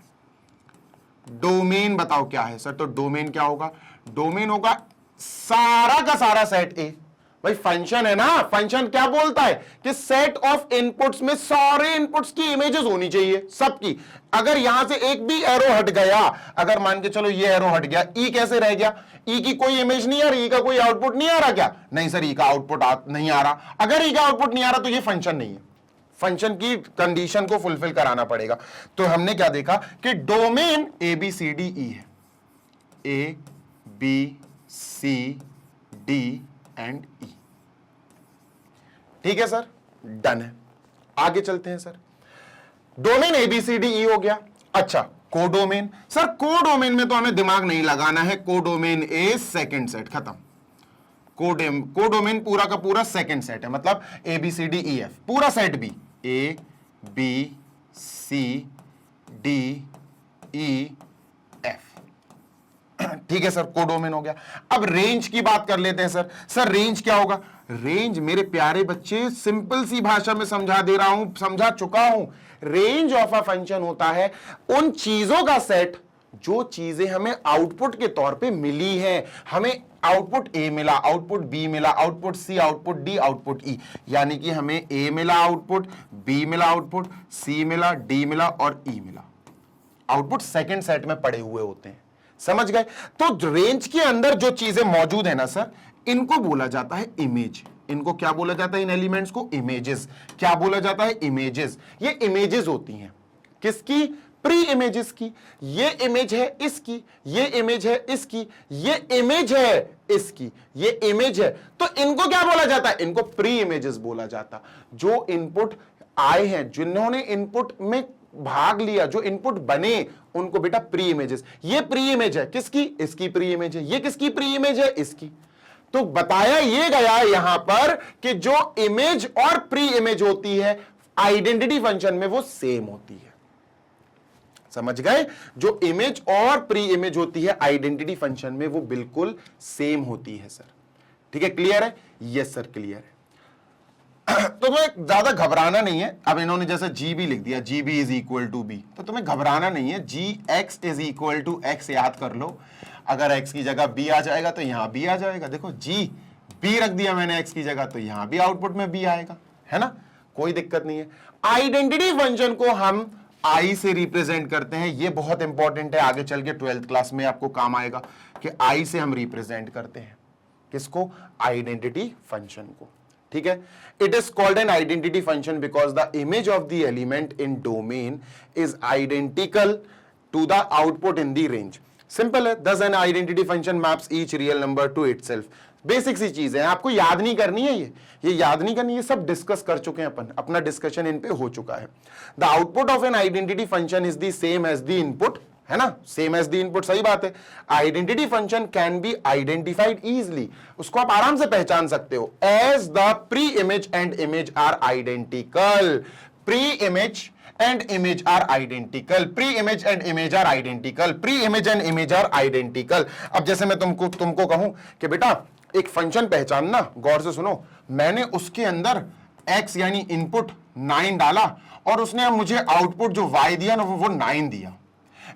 डोमेन बताओ क्या है सर। तो डोमेन क्या होगा, डोमेन होगा सारा का सारा सेट ए। भाई फंक्शन है ना, फंक्शन क्या बोलता है कि सेट ऑफ इनपुट्स में सारे इनपुट्स की इमेजेस होनी चाहिए, सबकी। अगर यहां से एक भी एरो हट गया, अगर मान के चलो ये एरो हट गया, ई कैसे रह गया, ई की कोई इमेज नहीं आ रही, ई का कोई आउटपुट नहीं आ रहा क्या? नहीं सर, ई का आउटपुट नहीं आ रहा। अगर ई का आउटपुट नहीं आ रहा तो ये फंक्शन नहीं है, फंक्शन की कंडीशन को फुलफिल कराना पड़ेगा। तो हमने क्या देखा कि domain A B C D E है, A B C D and E. ठीक है सर, डन है। आगे चलते हैं sir. Domain A B C D E हो गया। अच्छा, कोडोमेन। सर कोडोमेन में तो हमें दिमाग नहीं लगाना है, कोडोमेन ए सेकंड सेट, खत्म। कोडोमेन पूरा का पूरा सेकंड सेट है, मतलब A B C D E F पूरा set B, A B C D E F. ठीक है सर, कोडोमेन हो गया। अब रेंज की बात कर लेते हैं सर। सर रेंज क्या होगा? रेंज मेरे प्यारे बच्चे सिंपल सी भाषा में समझा दे रहा हूं, समझा चुका हूं। रेंज ऑफ अ फंक्शन होता है उन चीजों का सेट जो चीजें हमें आउटपुट के तौर पे मिली हैं। हमें आउटपुट ए मिला, आउटपुट बी मिला, output C, output D, output E. यानी कि हमें ए मिला आउटपुट, बी मिला आउटपुट, सी मिला, डी मिला और ई मिला। आउटपुट सेकंड सेट में पड़े हुए होते हैं, समझ गए? तो रेंज के अंदर जो चीजें मौजूद है ना सर, इनको बोला जाता है इमेज। इनको क्या बोला जाता है? इन एलिमेंट्स को इमेजेस। क्या बोला जाता है? इमेजेस। ये इमेजेस होती हैं किसकी? प्री इमेजेस की। ये इमेज है इसकी, ये इमेज है इसकी, ये इमेज है इसकी, ये इमेज है। तो इनको क्या बोला जाता है? इनको प्री इमेजेस बोला जाता। जो इनपुट आए हैं, जिन्होंने इनपुट में भाग लिया, जो इनपुट बने, उनको बेटा प्री इमेजेस। ये प्री इमेज है किसकी? इसकी प्री इमेज है। ये किसकी प्री इमेज है? इसकी। तो बताया ये गया यहां पर कि जो इमेज और प्री इमेज होती है आइडेंटिटी फंक्शन में, वो सेम होती है। समझ गए? जो इमेज और प्री इमेज होती है आइडेंटिटी फंक्शन में, वो बिल्कुल सेम होती है सर। ठीक है, क्लियर है? यस सर, क्लियर है। तो तुम्हें ज्यादा घबराना नहीं है। अब इन्होंने जैसे जी बी लिख दिया, G B is equal to B, तो तुम्हें घबराना नहीं है। G x is equal to X याद कर लो। अगर एक्स की जगह बी आ जाएगा तो यहां बी आ जाएगा। देखो जी बी रख दिया मैंने एक्स की जगह, तो यहां भी आउटपुट में बी आएगा, है ना? कोई दिक्कत नहीं है। आइडेंटिटी फंक्शन को हम आई से रिप्रेजेंट करते हैं। ये बहुत इंपॉर्टेंट है, आगे चल के 12th क्लास में आपको काम आएगा कि आई से हम रिप्रेजेंट करते हैं किसको? आइडेंटिटी फंक्शन को। ठीक है, it is called an identity function because the image of the element in domain is identical to the output in the range. Simple है। thus an identity function maps each real number to itself। Basic सी चीज है, आपको याद नहीं करनी है। ये याद नहीं करनी है, सब डिस्कस कर चुके हैं अपन, अपना डिस्कशन इन पे हो चुका है। The output of an identity function is the same as the input, है ना? सेम एज द इनपुट, सही बात है। Identity function can be identified easily, उसको आप आराम से पहचान सकते हो। As the pre image and image are identical. Pre image and image are identical, pre-image and image are identical, pre-image and image are identical। अब जैसे मैं तुमको कहूं कि बेटा एक फंक्शन पहचानना, गौर से सुनो। मैंने उसके अंदर x यानी इनपुट 9 डाला और उसने मुझे आउटपुट जो y दिया ना, वो 9 दिया।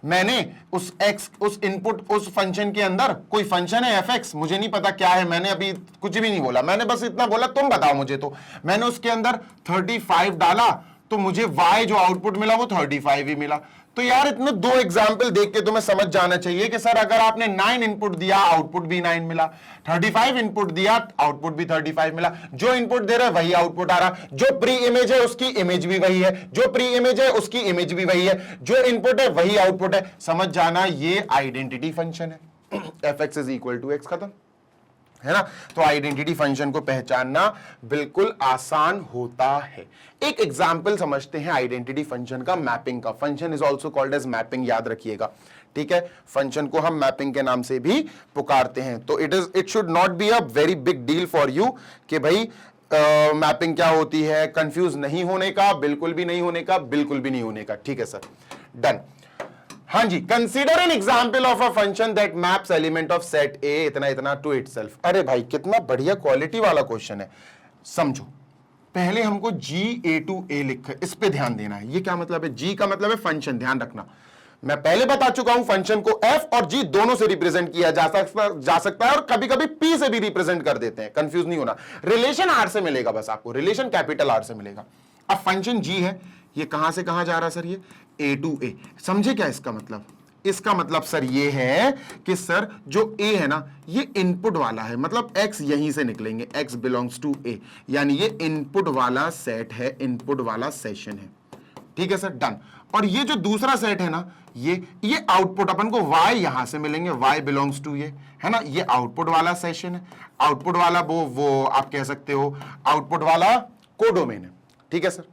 मैंने उस x, उस इनपुट, उस फंक्शन के अंदर कोई फंक्शन है fx, मुझे नहीं पता क्या है, मैंने अभी कुछ भी नहीं बोला, मैंने बस इतना बोला तुम बताओ मुझे। तो मैंने उसके अंदर 35 डाला तो मुझे y जो आउटपुट मिला वो 35 ही मिला। तो यार इतने दो एग्जाम्पल देख के तुम्हें समझ जाना चाहिए कि सर अगर आपने 9 इनपुट दिया आउटपुट भी 9 मिला, 35 इनपुट दिया आउटपुट भी 35 मिला। जो इनपुट दे रहा है वही आउटपुट आ रहा, जो प्री इमेज है उसकी इमेज भी वही है, जो प्री इमेज है उसकी इमेज भी वही है, जो इनपुट है वही आउटपुट है। समझ जाना, ये आइडेंटिटी फंक्शन है। fx is equal to x, खत्म, है ना? तो आइडेंटिटी फंक्शन को पहचानना बिल्कुल आसान होता है। एक एग्जांपल समझते हैं आइडेंटिटी फंक्शन का, मैपिंग का। Function is also called as mapping, याद रखिएगा। ठीक है, फंक्शन को हम मैपिंग के नाम से भी पुकारते हैं। तो it should not be a very big deal for you कि भाई मैपिंग क्या होती है, कंफ्यूज नहीं होने का, बिल्कुल भी नहीं होने का, बिल्कुल भी नहीं होने का। ठीक है सर, डन। हाँ जी, consider an example of a function that maps element of set A इतना इतना टू इटसेल्फ। अरे भाई कितना बढ़िया क्वालिटी वाला क्वेश्चन है। समझो, पहले हमको जी ए टू ए लिखा, इस पे ध्यान देना है। ये क्या मतलब है? जी का मतलब है फंक्शन, ध्यान रखना। मैं पहले बता चुका हूं फंक्शन को एफ और जी दोनों से रिप्रेजेंट किया जा सकता है और कभी कभी पी से भी रिप्रेजेंट कर देते हैं, कंफ्यूज नहीं होना। रिलेशन आर से मिलेगा, बस आपको रिलेशन कैपिटल आर से मिलेगा। अब फंक्शन जी है, ये कहां से कहां जा रहा है सर? ये ए टू ए। समझे क्या इसका मतलब? इसका मतलब सर ये है कि सर जो ए है ना, ये इनपुट वाला है, मतलब एक्स यहीं से निकलेंगे, एक्स बिलोंग्स टू ए, यानी ये इनपुट वाला सेट है, इनपुट वाला सेशन है। ठीक है सर, डन। और ये जो दूसरा सेट है ना, ये आउटपुट अपन को y यहां से मिलेंगे, y बिलोंग्स टू ये, है ना, ये आउटपुट वाला सेशन है। आउटपुट वाला वो आप कह सकते हो आउटपुट वाला कोडोमेन है। ठीक है सर,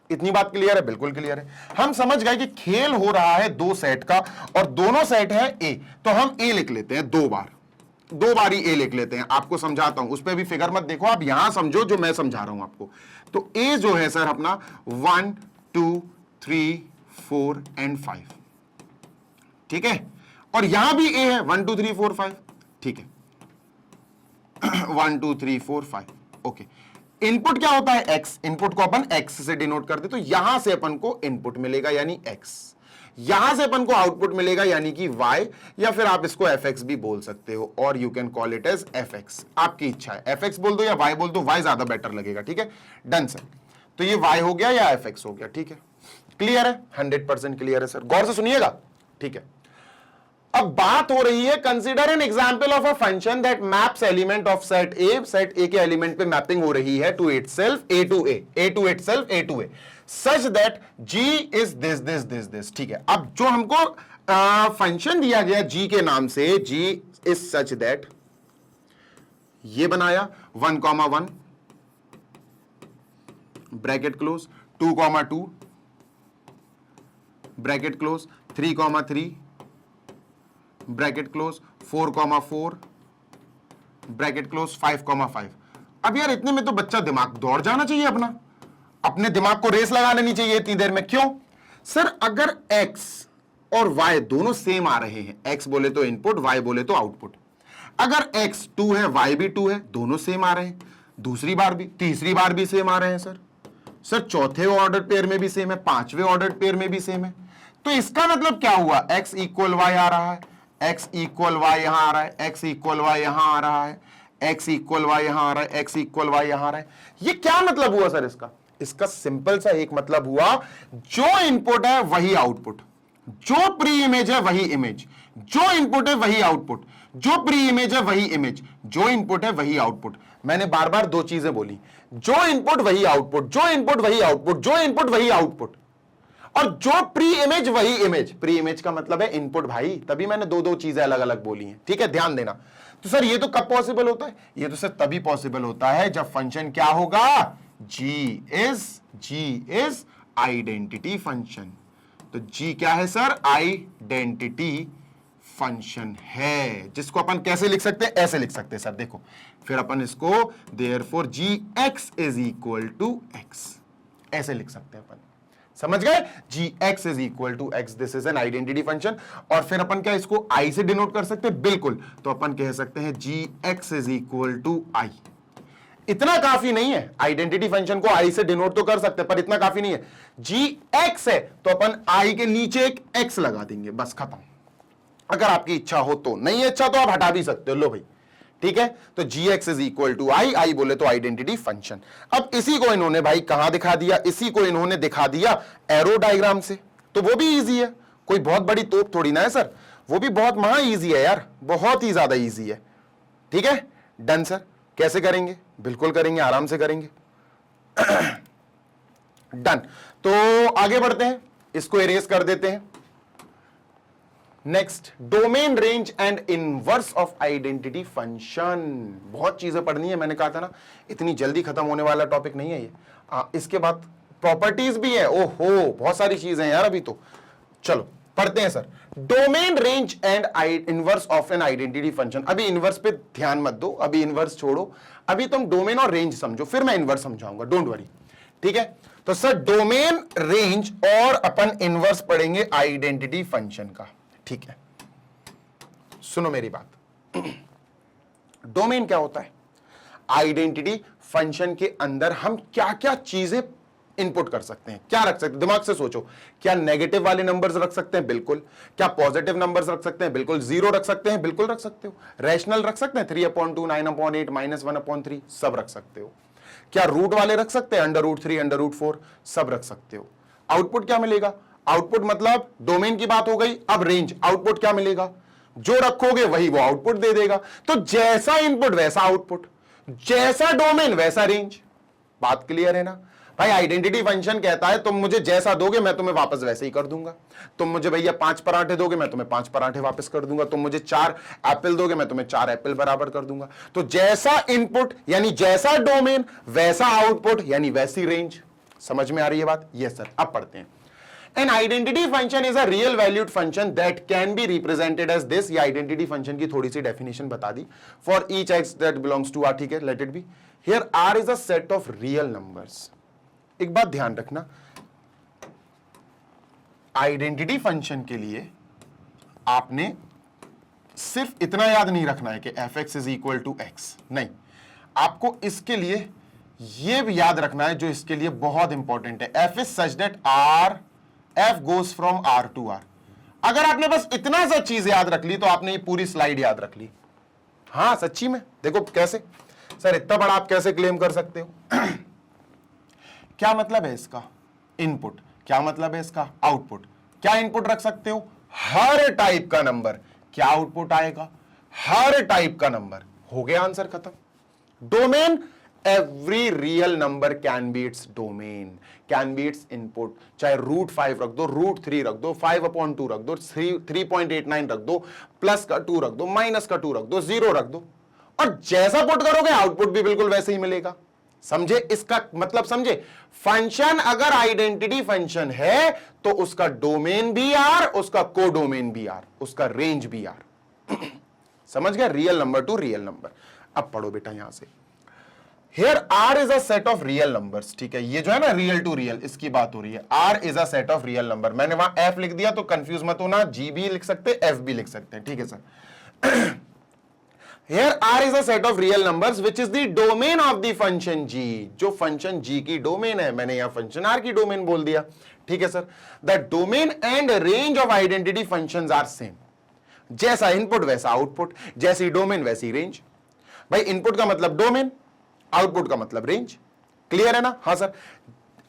इतनी बात क्लियर है? बिल्कुल क्लियर है। हम समझ गए कि खेल हो रहा है दो सेट का और दोनों सेट है ए, तो हम ए लिख लेते हैं दो बार ही ए लिख लेते हैं। आपको समझाता हूं, उस पर भी फिगर मत देखो, आप यहां समझो जो मैं समझा रहा हूं आपको। तो ए जो है सर अपना 1 2 3 4 एंड 5, ठीक है। और यहां भी ए है 1 2 3 4 5, ठीक है। 1 2 3 4 5, ओके। इनपुट क्या होता है? एक्स। इनपुट को अपन एक्स से डिनोट करते, तो यहां से अपन को इनपुट मिलेगा यानी एक्स, यहां से अपन को आउटपुट मिलेगा यानी कि वाई, या फिर आप इसको एफ एक्स भी बोल सकते हो, और you can call it as f x, आपकी इच्छा है। एफ एक्स बोल दो या वाई बोल दो, वाई ज्यादा बेटर लगेगा। ठीक है, डन सर। तो ये वाई हो गया या एफ एक्स हो गया। ठीक है, क्लियर है? 100% क्लियर है सर, गौर से सुनिएगा। ठीक है, अब बात हो रही है consider an example of a function that maps element of set A. Set A के एलिमेंट पे मैपिंग हो रही है to itself, A to A, A to itself, A to A, such that g is this this this this. ठीक है, अब जो हमको फंक्शन दिया गया जी के नाम से, जी इज सच दैट, ये बनाया 1, 1 bracket close, 2, 2 bracket close, 3, 3 bracket close, 4, 4 bracket close, 5, 5। अब यार इतने में तो बच्चा दिमाग दौड़ जाना चाहिए, अपने दिमाग को रेस लगा लेनी चाहिए इतनी देर में। क्यों सर? अगर x और y दोनों सेम आ रहे हैं, x बोले तो इनपुट, y बोले तो आउटपुट, अगर x 2 है y भी 2 है, दोनों सेम आ रहे हैं, दूसरी बार भी तीसरी बार भी सेम आ रहे हैं सर चौथे ऑर्डर पेयर में भी सेम है, पांचवें ऑर्डर पेयर में भी सेम है, तो इसका मतलब क्या हुआ? x इक्वल y आ रहा है, x इक्वल y यहां आ रहा है, x इक्वल y यहां आ रहा है, x इक्वल y यहां आ रहा है, x इक्वल y यहां आ रहा है। ये क्या मतलब हुआ सर इसका सिंपल सा एक मतलब हुआ, जो इनपुट है वही आउटपुट, जो प्री इमेज है वही इमेज, जो इनपुट है वही आउटपुट, जो प्री इमेज है वही इमेज, जो इनपुट है वही आउटपुट। मैंने बार बार दो चीजें बोली, जो इनपुट वही आउटपुट, जो इनपुट वही आउटपुट, जो इनपुट वही आउटपुट, और जो प्री इमेज वही इमेज। प्री इमेज का मतलब है इनपुट भाई, तभी मैंने दो चीजें अलग अलग बोली हैं। ठीक है, ध्यान देना। तो सर ये तो कब पॉसिबल होता है? ये तो सर तभी पॉसिबल होता है जब फंक्शन क्या होगा? जी इज आइडेंटिटी फंक्शन। तो जी क्या है सर? आइडेंटिटी फंक्शन है, जिसको अपन कैसे लिख सकते हैं? ऐसे लिख सकते हैं सर, देखो। फिर अपन इसको therefore G x is equal to X, ऐसे लिख सकते हैं अपन। समझ गए? G x is equal to X, this is an identity function. और फिर अपन क्या इसको आई से डिनोट कर सकते हैं? बिल्कुल। तो अपन कह सकते हैं जी एक्स इज इक्वल टू आई। इतना काफी नहीं है, आइडेंटिटी फंक्शन को आई से डिनोट तो कर सकते हैं, पर इतना काफी नहीं है। जी एक्स है तो अपन आई के नीचे एक एक्स लगा देंगे, बस खत्म। अगर आपकी इच्छा हो तो, नहीं है इच्छा तो आप हटा भी सकते हो, लो भाई। ठीक है, तो जी एक्स इज इक्वल टू आई, आई बोले तो आइडेंटिटी फंक्शन। अब इसी को इन्होंने भाई कहां दिखा दिया? इसी को इन्होंने दिखा दिया एरो डायग्राम से, तो वो भी इजी है, कोई बहुत बड़ी तोप थोड़ी ना है सर, वो भी बहुत महा इजी है यार, बहुत ही ज्यादा इजी है। ठीक है, डन सर। कैसे करेंगे? बिल्कुल करेंगे, आराम से करेंगे। डन। तो आगे बढ़ते हैं, इसको इरेज कर देते हैं। Next, domain range and inverse of identity function. बहुत चीजें पढ़नी है, मैंने कहा था ना, इतनी जल्दी खत्म होने वाला टॉपिक नहीं है ये। इसके बाद प्रॉपर्टीज भी है, ओहो बहुत सारी चीजें हैं यार अभी तो। चलो पढ़ते हैं sir. Domain range and inverse of an identity function. अभी इनवर्स पे ध्यान मत दो, अभी इनवर्स छोड़ो, अभी तुम डोमेन और रेंज समझो, फिर मैं इनवर्स समझाऊंगा, डोंट वरी। ठीक है, तो सर डोमेन, रेंज और अपन इनवर्स पढ़ेंगे आइडेंटिटी फंक्शन का। ठीक है, सुनो मेरी बात। डोमेन क्या होता है? आइडेंटिटी फंक्शन के अंदर हम क्या क्या चीजें इनपुट कर सकते हैं, क्या रख सकते हैं, दिमाग से सोचो। क्या नेगेटिव वाले नंबर्स रख सकते हैं? बिल्कुल। क्या पॉजिटिव नंबर्स रख सकते हैं? बिल्कुल। जीरो रख सकते हैं? बिल्कुल रख सकते हो। रैशनल रख सकते हैं? 3/2, 9/8, -1/3 सब रख सकते हो। क्या रूट वाले रख सकते हैं? √3, √4 सब रख सकते हो। आउटपुट क्या मिलेगा? आउटपुट मतलब डोमेन की बात हो गई। अब रेंज, आउटपुट क्या मिलेगा? जो रखोगे वही वो आउटपुट दे देगा। तो जैसा इनपुट वैसा आउटपुट, जैसा डोमेन वैसा रेंज। बात क्लियर है ना भाई? आइडेंटिटी फंक्शन कहता है तुम मुझे जैसा दोगे मैं तुम्हें वापस वैसे ही कर दूंगा। तुम मुझे भैया 5 पराठे दोगे मैं तुम्हें 5 पराठे वापस कर दूंगा। तुम मुझे 4 एप्पल दोगे मैं तुम्हें 4 एप्पल बराबर कर दूंगा। तो जैसा इनपुट यानी जैसा डोमेन वैसा आउटपुट यानी वैसी रेंज। समझ में आ रही है बात? Yes sir. अब पढ़ते हैं। An identity function is a real valued function that can be represented as this। ये आइडेंटिटी फंक्शन की थोड़ी सी डेफिनेशन बता दी। For each x that belongs to R, ठीक है, let it be। Here R is a set of real numbers। एक बात ध्यान रखना, आइडेंटिटी फंक्शन के लिए आपने सिर्फ इतना याद नहीं रखना है कि fx is equal to x, नहीं, आपको इसके लिए यह भी याद रखना है जो इसके लिए बहुत इंपॉर्टेंट है। f is such that f goes from R to R। अगर आपने बस इतना सा चीज याद रख ली तो आपने ये पूरी स्लाइड याद रख ली। हाँ सच्ची में। देखो कैसे सर, इतना बड़ा आप कैसे क्लेम कर सकते हो? क्या मतलब है इसका? इनपुट। क्या मतलब है इसका? आउटपुट। क्या इनपुट रख सकते हो? हर टाइप का नंबर। क्या आउटपुट आएगा? हर टाइप का नंबर। हो गया आंसर खत्म। Domain, every real number can be its domain, can be it's input. चाहे √5 रख दो, √3 रख दो, 5/2 रख दो, 3.89 रख दो, प्लस का 2 रख दो, माइनस का 2 रख दो, 0 रख दो, और जैसा पुट करोगे आउटपुट भी बिल्कुल वैसे ही मिलेगा। समझे इसका मतलब? समझे? फंक्शन अगर आइडेंटिटी फंक्शन है तो उसका डोमेन भी आर, उसका कोडोमेन भी आर, उसका रेंज भी आर। समझ गया? Real number two real number. अब पढ़ो बेटा यहां से। Here R is a set of real numbers। ठीक है, ये जो है ना रियल टू रियल, इसकी बात हो रही है। R is a set of real number। मैंने वहां F लिख दिया तो कंफ्यूज मत होना, G भी लिख सकते, F भी लिख सकते हैं। ठीक है sir. Here R is a set of real numbers which is the domain of the function G। जो फंक्शन G की डोमेन है, मैंने यहां फंक्शन R की डोमेन बोल दिया। ठीक है sir. The domain and range of identity functions are same। जैसा इनपुट वैसा आउटपुट, जैसी डोमेन वैसी रेंज। भाई इनपुट का मतलब डोमेन, आउटपुट का मतलब रेंज। क्लियर है ना? हाँ सर।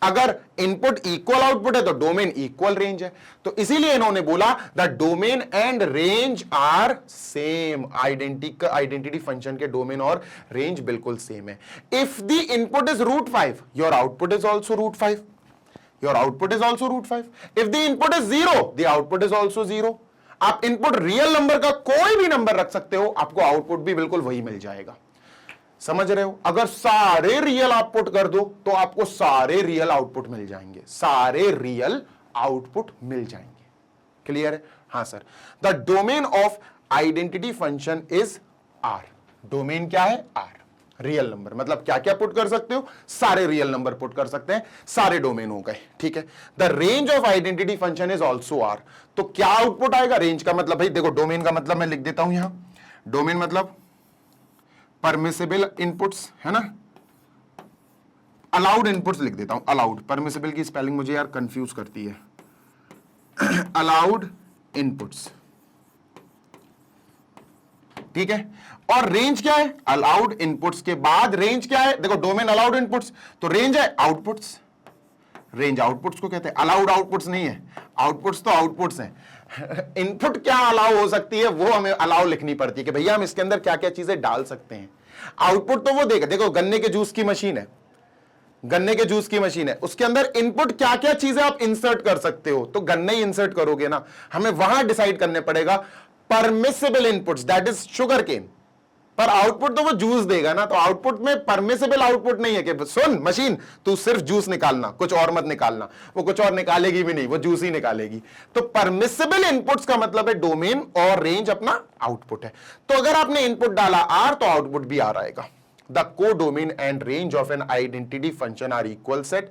अगर इनपुट इक्वल आउटपुट है तो डोमेन इक्वल रेंज है। तो इसीलिए इन्होंने बोला the domain and range are same. Identity function के डोमेन और रेंज बिल्कुल सेम है। If the input is √5, your output is also √5, your output is also √5। If the input is 0, the output is also 0। आप इनपुट रियल नंबर का कोई भी नंबर रख सकते हो, आपको आउटपुट भी बिल्कुल वही मिल जाएगा। समझ रहे हो? अगर सारे रियल आउटपुट कर दो तो आपको सारे रियल आउटपुट मिल जाएंगे, सारे रियल आउटपुट मिल जाएंगे। क्लियर है? हाँ sir. The domain of identity function is R. Domain क्या है? आर। रियल नंबर मतलब क्या क्या पुट कर सकते हो? सारे रियल नंबर पुट कर सकते हैं, सारे डोमेन हो गए। ठीक है। The range of identity function is also R. तो क्या आउटपुट आएगा? रेंज का मतलब भाई देखो, डोमेन का मतलब मैं लिख देता हूं यहां। डोमेन मतलब परमिसिबल इनपुट्स, है ना? अलाउड इनपुट्स लिख देता हूं। अलाउड, परमिसिबल की स्पेलिंग मुझे यार कंफ्यूज करती है। Allowed inputs. ठीक है। और रेंज क्या है? अलाउड इनपुट्स के बाद रेंज क्या है? देखो डोमेन अलाउड इनपुट्स, तो रेंज है आउटपुट्स। रेंज आउटपुट्स को कहते हैं, अलाउड आउटपुट्स नहीं है। आउटपुट्स तो आउटपुट्स हैं। इनपुट क्या अलाउ हो सकती है वो हमें अलाउ लिखनी पड़ती है कि भैया हम इसके अंदर क्या क्या चीजें डाल सकते हैं। आउटपुट तो वो देगा। देखो गन्ने के जूस की मशीन है, गन्ने के जूस की मशीन है, उसके अंदर इनपुट क्या क्या चीजें आप इंसर्ट कर सकते हो, तो गन्ने ही इंसर्ट करोगे ना। हमें वहां डिसाइड करने पड़ेगा permissible inputs, that is sugar cane. पर आउटपुट तो वो जूस देगा ना। तो आउटपुट में परमिसिबल आउटपुट नहीं है कि सुन मशीन तू सिर्फ जूस निकालना, कुछ और मत निकालना। वो कुछ और निकालेगी भी नहीं, वो जूस ही निकालेगी। तो परमिसिबल इनपुट्स का मतलब है डोमेन और रेंज अपना आउटपुट है। तो अगर आपने इनपुट डाला आर तो आउटपुट भी आर आएगा। The codomain and range of an identity function are equal set.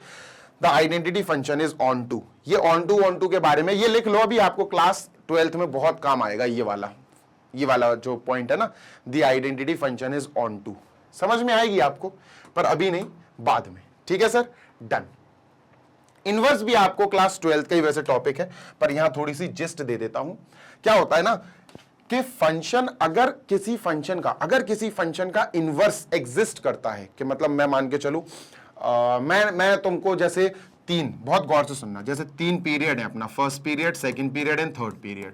The identity function is onto. ये ऑन टू के बारे में ये लिख लो, अभी आपको क्लास 12th में बहुत काम आएगा ये वाला जो पॉइंट है ना, the identity function is onto, समझ में आएगी आपको, पर अभी नहीं, बाद में। ठीक है सर, डन। इनवर्स भी आपको क्लास 12th का ही वैसे टॉपिक है, पर यहां थोड़ी सी जिस्ट दे देता हूं। क्या होता है ना कि फंक्शन, अगर किसी फंक्शन का इनवर्स एग्जिस्ट करता है, कि मतलब मैं मान के चलूं, मैं तुमको जैसे बहुत गौर से सुनना, जैसे 3 पीरियड है अपना, first period, second period and third period.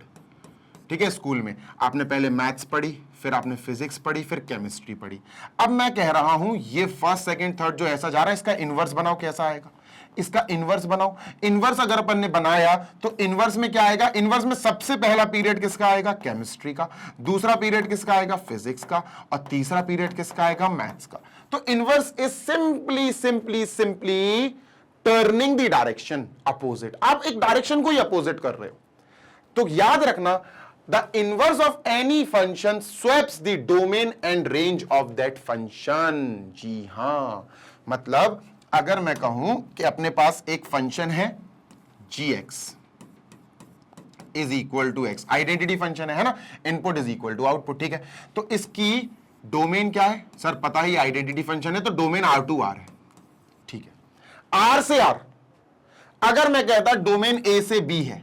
ठीक है, स्कूल में आपने पहले मैथ्स पढ़ी, फिर आपने फिजिक्स पढ़ी, फिर केमिस्ट्री पढ़ी। अब मैं कह रहा हूं ये फर्स्ट सेकंड थर्ड जो ऐसा जा रहा है, इसका इनवर्स बनाओ, कैसा आएगा? इसका इनवर्स बनाओ। इनवर्स अगर अपन ने बनाया तो इनवर्स में क्या आएगा? इनवर्स में सबसे पहला पीरियड किसका आएगा? केमिस्ट्री का। दूसरा पीरियड किसका आएगा? फिजिक्स का। और तीसरा पीरियड किसका आएगा? मैथ्स का। तो inverse is simply turning the direction opposite. आप एक डायरेक्शन को ही अपोजिट कर रहे हो। तो याद रखना, the inverse of any function swaps the domain and range of that function. जी हां, मतलब अगर मैं कहूं कि अपने पास एक फंक्शन है gx is equal to x, identity function है ना, input is equal to output. ठीक है, तो इसकी डोमेन क्या है? सर पता ही आइडेंटिटी फंक्शन है तो डोमेन R टू R है। ठीक है, R से R। अगर मैं कहता डोमेन A से B है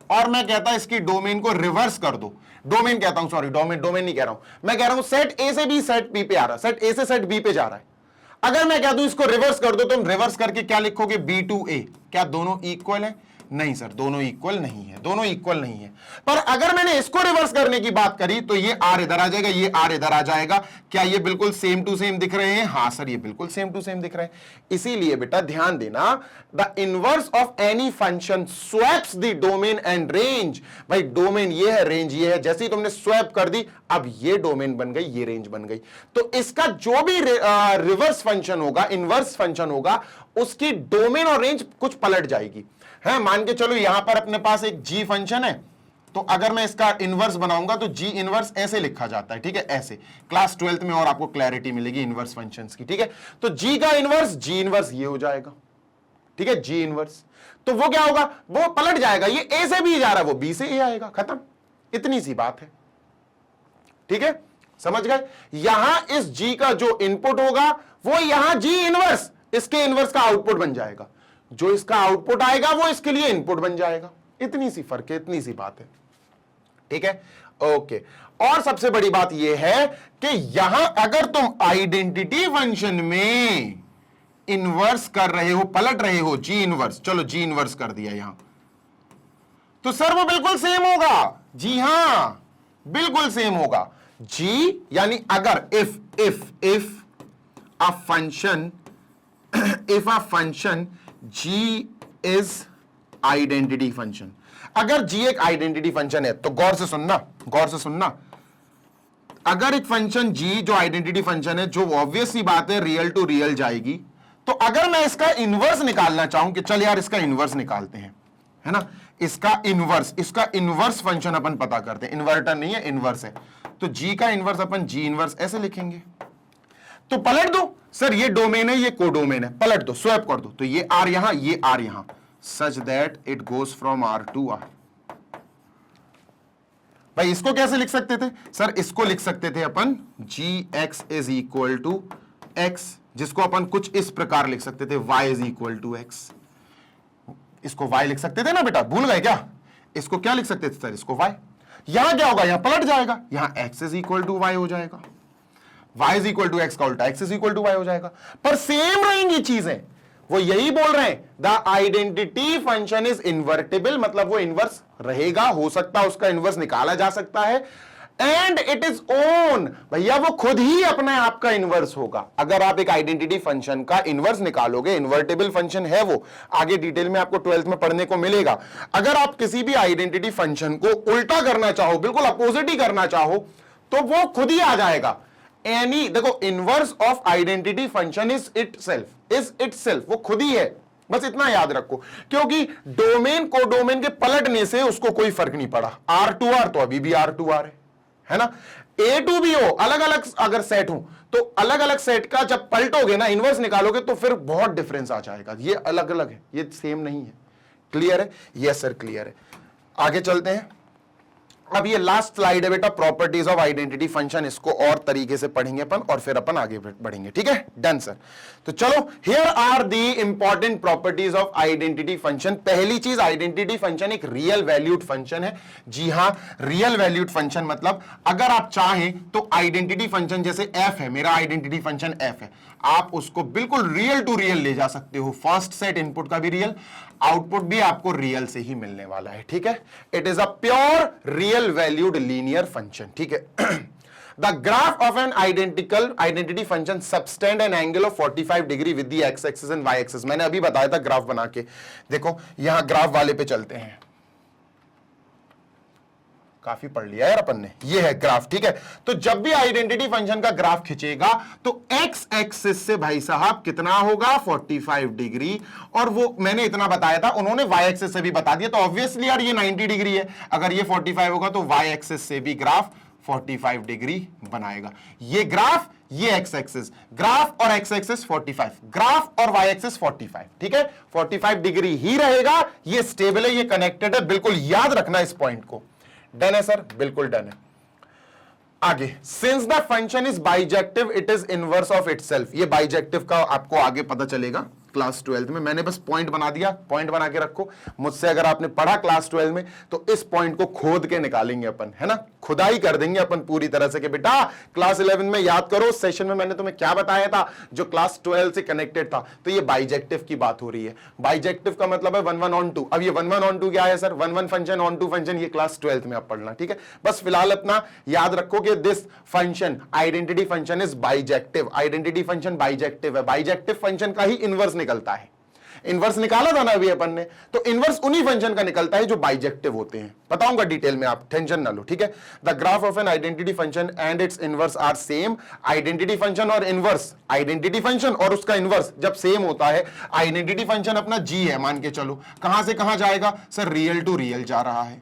और मैं कहता इसकी डोमेन को रिवर्स कर दो, डोमेन कहता हूं, सॉरी डोमेन नहीं कह रहा हूं, मैं कह रहा हूं सेट A से B सेट B पे आ रहा है, सेट A से सेट B पे जा रहा है। अगर मैं कह दूं इसको रिवर्स कर दो, तुम रिवर्स करके क्या लिखोगे? B to A। क्या दोनों इक्वल है? नहीं सर, दोनों इक्वल नहीं है, दोनों इक्वल नहीं है। पर अगर मैंने इसको रिवर्स करने की बात करी तो ये R इधर आ जाएगा, ये R इधर आ जाएगा। क्या ये बिल्कुल सेम टू सेम दिख रहे हैं? हाँ सर, ये बिल्कुल सेम टू सेम दिख रहे हैं। इसीलिए बेटा ध्यान देना, the inverse of any function swaps the domain and range. भाई डोमेन ये है, रेंज ये है, जैसे ही तुमने स्वैप कर दी, अब ये डोमेन बन गई, ये रेंज बन गई। तो इसका जो भी रिवर्स फंक्शन होगा, इनवर्स फंक्शन होगा, उसकी डोमेन और रेंज कुछ पलट जाएगी। है, मान के चलो यहां पर अपने पास एक g फंक्शन है, तो अगर मैं इसका इनवर्स बनाऊंगा तो g इनवर्स ऐसे लिखा जाता है। ठीक है, ऐसे। क्लास 12th में और आपको क्लैरिटी मिलेगी इनवर्स फंक्शंस की। ठीक है, तो g का इनवर्स, g इनवर्स ये हो जाएगा। ठीक है, g इनवर्स, तो वो क्या होगा? वो पलट जाएगा, ये a से b जा रहा है, वो b से a आएगा, खत्म। इतनी सी बात है। ठीक है, समझ गए? यहां इस g का जो इनपुट होगा वो यहां g इनवर्स, इसके इनवर्स का आउटपुट बन जाएगा। जो इसका आउटपुट आएगा वो इसके लिए इनपुट बन जाएगा। इतनी सी फर्क है, इतनी सी बात है। ठीक है, ओके। और सबसे बड़ी बात यह है कि यहां अगर तुम आइडेंटिटी फंक्शन में इनवर्स कर रहे हो, पलट रहे हो, जी इनवर्स, चलो जी इनवर्स कर दिया यहां, तो सर वो बिल्कुल सेम होगा। जी हां, बिल्कुल सेम होगा। जी यानी अगर if a function g is identity function, अगर g एक आइडेंटिटी फंक्शन है, तो गौर से सुनना, अगर एक फंक्शन g जो आइडेंटिटी फंक्शन है, जो ऑब्वियस सी बात है रियल टू रियल जाएगी, तो अगर मैं इसका इनवर्स निकालना चाहूं कि चल यार इसका इनवर्स निकालते हैं, है ना, इसका इनवर्स फंक्शन अपन पता करते हैं, इन्वर्टर नहीं है, इनवर्स है, तो g का इनवर्स अपन g इनवर्स ऐसे लिखेंगे। तो पलट दो, सर ये डोमेन है, ये कोडोमेन है, पलट दो, स्वैप कर दो, तो ये R यहां, ये R यहां, such that it goes from R to R। भाई इसको कैसे लिख सकते थे? सर इसको लिख सकते थे अपन gx is equal to x, जिसको अपन कुछ इस प्रकार लिख सकते थे, y is equal to x। इसको y लिख सकते थे ना बेटा, भूल गए क्या? इसको क्या लिख सकते थे सर? इसको y। यहां क्या होगा? यहां पलट जाएगा, यहां x is equal to y हो जाएगा, y is equal to x का उल्टा x is equal to y हो जाएगा। पर सेम रहेंगी चीजें, वो यही बोल रहे हैं, the identity function is invertible, मतलब वो इनवर्स रहेगा, हो सकता है उसका इनवर्स निकाला जा सकता है, एंड इट इज ओन, भैया वो खुद ही अपने आप का इनवर्स होगा। अगर आप एक आइडेंटिटी फंक्शन का इनवर्स निकालोगे, इन्वर्टिबल फंक्शन है वो, आगे डिटेल में आपको 12th में पढ़ने को मिलेगा। अगर आप किसी भी आइडेंटिटी फंक्शन को उल्टा करना चाहो, बिल्कुल अपोजिट ही करना चाहो, तो वो खुद ही आ जाएगा। एनी, देखो inverse of identity function is itself, वो खुद ही है, बस इतना याद रखो, क्योंकि डोमेन को डोमेन के पलटने से उसको कोई फर्क नहीं पड़ा। R टू R तो अभी भी R टू R है ना। ए टू बी हो, अलग अलग अगर सेट हो तो अलग अलग सेट का जब पलटोगे ना, इनवर्स निकालोगे तो फिर बहुत डिफरेंस आ जाएगा। ये अलग अलग है, ये सेम नहीं है। क्लियर है? यस सर क्लियर है। आगे चलते हैं। अब ये लास्ट स्लाइड है बेटा, प्रॉपर्टीज ऑफ आइडेंटिटी फंक्शन। इसको और तरीके से पढ़ेंगे अपन और फिर अपन आगे बढ़ेंगे। ठीक है, डन सर। तो चलो, here are the important properties of identity function. पहली चीज, आइडेंटिटी फंक्शन एक रियल वैल्यूड फंक्शन है। जी हां, रियल वैल्यूड फंक्शन मतलब अगर आप चाहें तो आइडेंटिटी फंक्शन जैसे एफ है, मेरा आइडेंटिटी फंक्शन एफ है, आप उसको बिल्कुल रियल टू रियल ले जा सकते हो। फर्स्ट सेट इनपुट का भी रियल, आउटपुट भी आपको रियल से ही मिलने वाला है। ठीक है, it is a pure real valued linear function. ठीक है। The graph of an identity function subtend an angle of 45 degree with the x axis and y axis. मैंने अभी बताया था ग्राफ बना के। देखो यहां ग्राफ वाले पे चलते हैं। काफी पढ़ लिया यार अपन ने। ये है ग्राफ। ठीक है, तो जब भी आइडेंटिटी फंक्शन का ग्राफ खींचेगा तो एक्स एक्सिस से भाई साहब कितना होगा, 45 डिग्री। और वो मैंने इतना बताया था, उन्होंने वाई एक्सिस से भी बता दिया। तो ऑब्वियसली यार ये 90 डिग्री है, अगर ये 45 होगा तो वाई एक्सिस से भी ग्राफ 45 डिग्री बनाएगा। ये ग्राफ, ये एक्स एक्सिस, ग्राफ और एक्स एक्सिस 45, ग्राफ और वाई एक्सिस 45। ठीक है, 45 डिग्री ही रहेगा। ये स्टेबल है, ये कनेक्टेड है, बिल्कुल याद रखना इस पॉइंट को। डन है सर, बिल्कुल डन है। आगे, since the function is bijective it is inverse of itself. ये बाइजेक्टिव का आपको आगे पता चलेगा क्लास 12 में। मैंने बस पॉइंट बना दिया, पॉइंट बना के रखो। मुझसे अगर आपने पढ़ा क्लास 12 में तो इस पॉइंट को खोद के निकालेंगे अपन, है ना, खुदाई कर देंगे अपन पूरी तरह से कि बेटा क्लास 11 में याद करो, सेशन में मैंने तुम्हें क्या बताया था जो क्लास 12 से कनेक्टेड था। तो ये बाइजेक्टिव की बात हो रही है। बाइजेक्टिव का मतलब है 1 1 ऑन 2। अब ये 1 1 ऑन 2 क्या है सर? 1 1 function on 2 function. ये क्लास 12 में आप पढ़ना। ठीक है, बस फिलहाल अपना याद रखो कि this function identity function is bijective. Identity function bijective है। बाइजेक्टिव फंक्शन का ही इनवर्स निकलता है। इनवर्स निकाला था ना अभी अपन ने, तो इनवर्स उन्हीं फंक्शन का निकलता है जो बाइजेक्टिव होते हैं। बताऊंगा डिटेल में, आप टेंशन ना लो। ठीक है, the graph of an identity function and its inverse are same. Identity function और इनवर्स, आइडेंटिटी फंक्शन और उसका इनवर्स जब सेम होता है, आइडेंटिटी फंक्शन अपना जी है मान के चलो, कहां से कहां जाएगा सर? रियल टू रियल जा रहा है।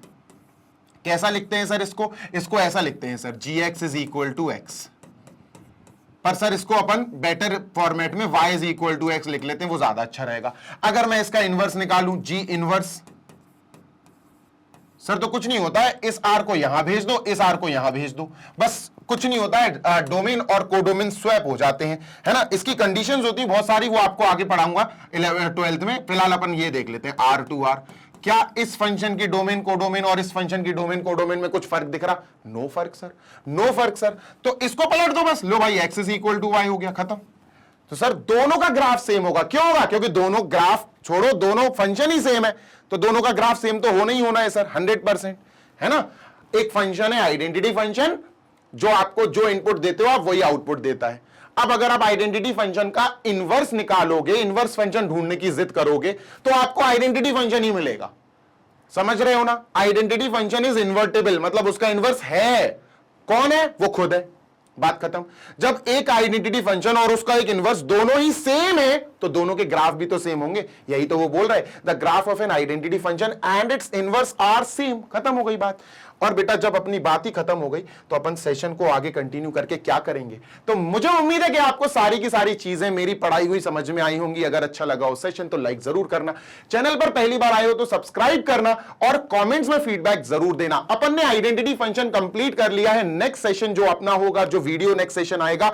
कैसा लिखते हैं सर इसको? इसको ऐसा लिखते हैं sir, g x is equal to x. पर सर इसको अपन बेटर फॉर्मेट में y is equal to x लिख लेते हैं, वो ज्यादा अच्छा रहेगा। अगर मैं इसका इनवर्स निकालूं, जी इनवर्स, सर तो कुछ नहीं होता है, इस r को यहां भेज दो, इस r को यहां भेज दो, बस कुछ नहीं होता है, डोमेन और कोडोमेन स्वैप हो जाते हैं, है ना। इसकी कंडीशंस होती है बहुत सारी, वो आपको आगे पढ़ाऊंगा 12th में। फिलहाल अपन ये देख लेते हैं, r टू r। क्या इस फंक्शन की डोमेन कोडोमेन और इस फंक्शन की डोमेन कोडोमेन में कुछ फर्क दिख रहा? नो फर्क सर, नो फर्क सर। तो इसको पलट दो बस, लो भाई x is equal to y हो गया, खत्म। तो सर दोनों का ग्राफ सेम होगा। क्यों होगा? क्योंकि दोनों ग्राफ छोड़ो, दोनों फंक्शन ही सेम है, तो दोनों का ग्राफ सेम तो होना ही होना है सर, 100%, है ना। एक फंक्शन है आइडेंटिटी फंक्शन, जो आपको जो इनपुट देते हो आप वही आउटपुट देता है। अब अगर आप आइडेंटिटी फंक्शन का इनवर्स निकालोगे, इनवर्स फंक्शन ढूंढने की जिद करोगे, तो आपको आइडेंटिटी फंक्शन ही मिलेगा। समझ रहे हो ना? आइडेंटिटी फंक्शन इज इन्वर्टेबल, मतलब उसका इनवर्स है। कौन है? वो खुद है। बात खत्म। जब एक आइडेंटिटी फंक्शन और उसका एक इनवर्स दोनों ही सेम है, तो दोनों के ग्राफ भी तो सेम होंगे। यही तो वो बोल रहा है, the graph of an identity function and its inverse are same. खत्म हो गई बात। और बेटा जब अपनी बात ही खत्म हो गई तो अपन सेशन को आगे कंटिन्यू करके क्या करेंगे? तो मुझे उम्मीद है कि आपको सारी की सारी चीजें मेरी पढ़ाई हुई समझ में आई होंगी। अगर अच्छा लगा हो सेशन तो लाइक जरूर करना, चैनल पर पहली बार आए हो तो सब्सक्राइब करना और कमेंट्स में फीडबैक जरूर देना। अपन ने आइडेंटिटी फंक्शन कंप्लीट कर लिया है। नेक्स्ट सेशन जो अपना होगा, जो वीडियो नेक्स्ट सेशन आएगा,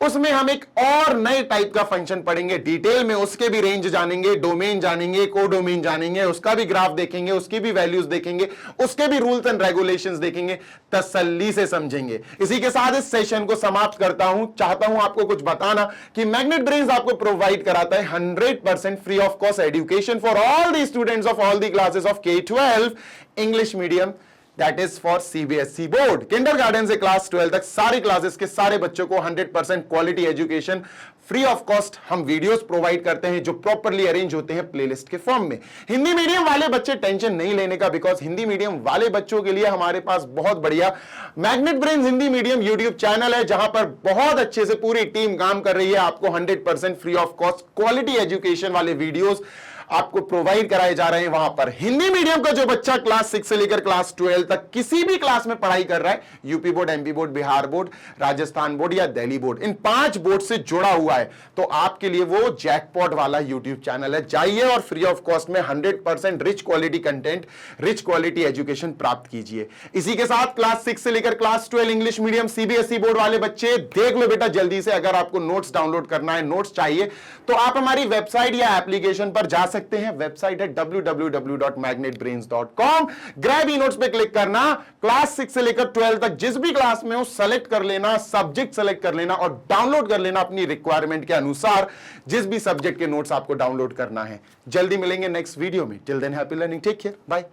उसमें हम एक और नए टाइप का फंक्शन पढ़ेंगे डिटेल में। उसके भी रेंज जानेंगे, डोमेन जानेंगे, कोडोमेन जानेंगे, उसका भी ग्राफ देखेंगे, उसकी भी वैल्यूज देखेंगे, उसके भी रूल्स एंड रेगुलेशंस देखेंगे, तसल्ली से समझेंगे। इसी के साथ इस सेशन को समाप्त करता हूं। चाहता हूं आपको कुछ बताना कि मैग्नेट ब्रेन्स आपको प्रोवाइड कराता है 100% free of cost education for all the students of all the classes of K-12 English medium, that is for CBSE board. Kindergarten से क्लास 12 तक सारे क्लासेस के सारे बच्चों को 100% quality education free of cost हम वीडियोस प्रोवाइड करते हैं, जो प्रॉपर्ली अरेंज होते हैं प्लेलिस्ट के फॉर्म में। हिंदी मीडियम वाले बच्चे टेंशन नहीं लेने का, बिकॉज हिंदी मीडियम वाले बच्चों के लिए हमारे पास बहुत बढ़िया magnet brains Hindi medium YouTube channel है, जहां पर बहुत अच्छे से पूरी टीम काम कर रही है आपको 100% free of cost quality education वाले वीडियोस आपको प्रोवाइड कराए जा रहे हैं वहां पर। हिंदी मीडियम का जो बच्चा क्लास 6 से लेकर क्लास 12 तक किसी भी क्लास में पढ़ाई कर रहा है, UP board, MP board, Bihar board, Rajasthan board या दिल्ली बोर्ड, इन 5 बोर्ड से जुड़ा हुआ है, तो आपके लिए वो जैकपॉट वाला यूट्यूब चैनल है। जाइए और फ्री ऑफ कॉस्ट में 100% rich quality content, rich quality education प्राप्त कीजिए। इसी के साथ क्लास 6 से लेकर class 12 English medium CBSE board वाले बच्चे देख लो बेटा जल्दी से। अगर आपको नोट्स डाउनलोड करना है, नोट्स चाहिए, तो आप हमारी वेबसाइट या एप्लीकेशन पर जा सकते हैं। वेबसाइट है www.magnetbrains.com। ग्रैब ई नोट्स पे क्लिक करना, क्लास 6 से लेकर 12 तक जिस भी क्लास में हो सेलेक्ट कर लेना, सब्जेक्ट सेलेक्ट कर लेना और डाउनलोड कर लेना अपनी रिक्वायरमेंट के अनुसार जिस भी सब्जेक्ट के नोट्स आपको डाउनलोड करना है। जल्दी मिलेंगे नेक्स्ट वीडियो में। Till then happy learning, take care, bye.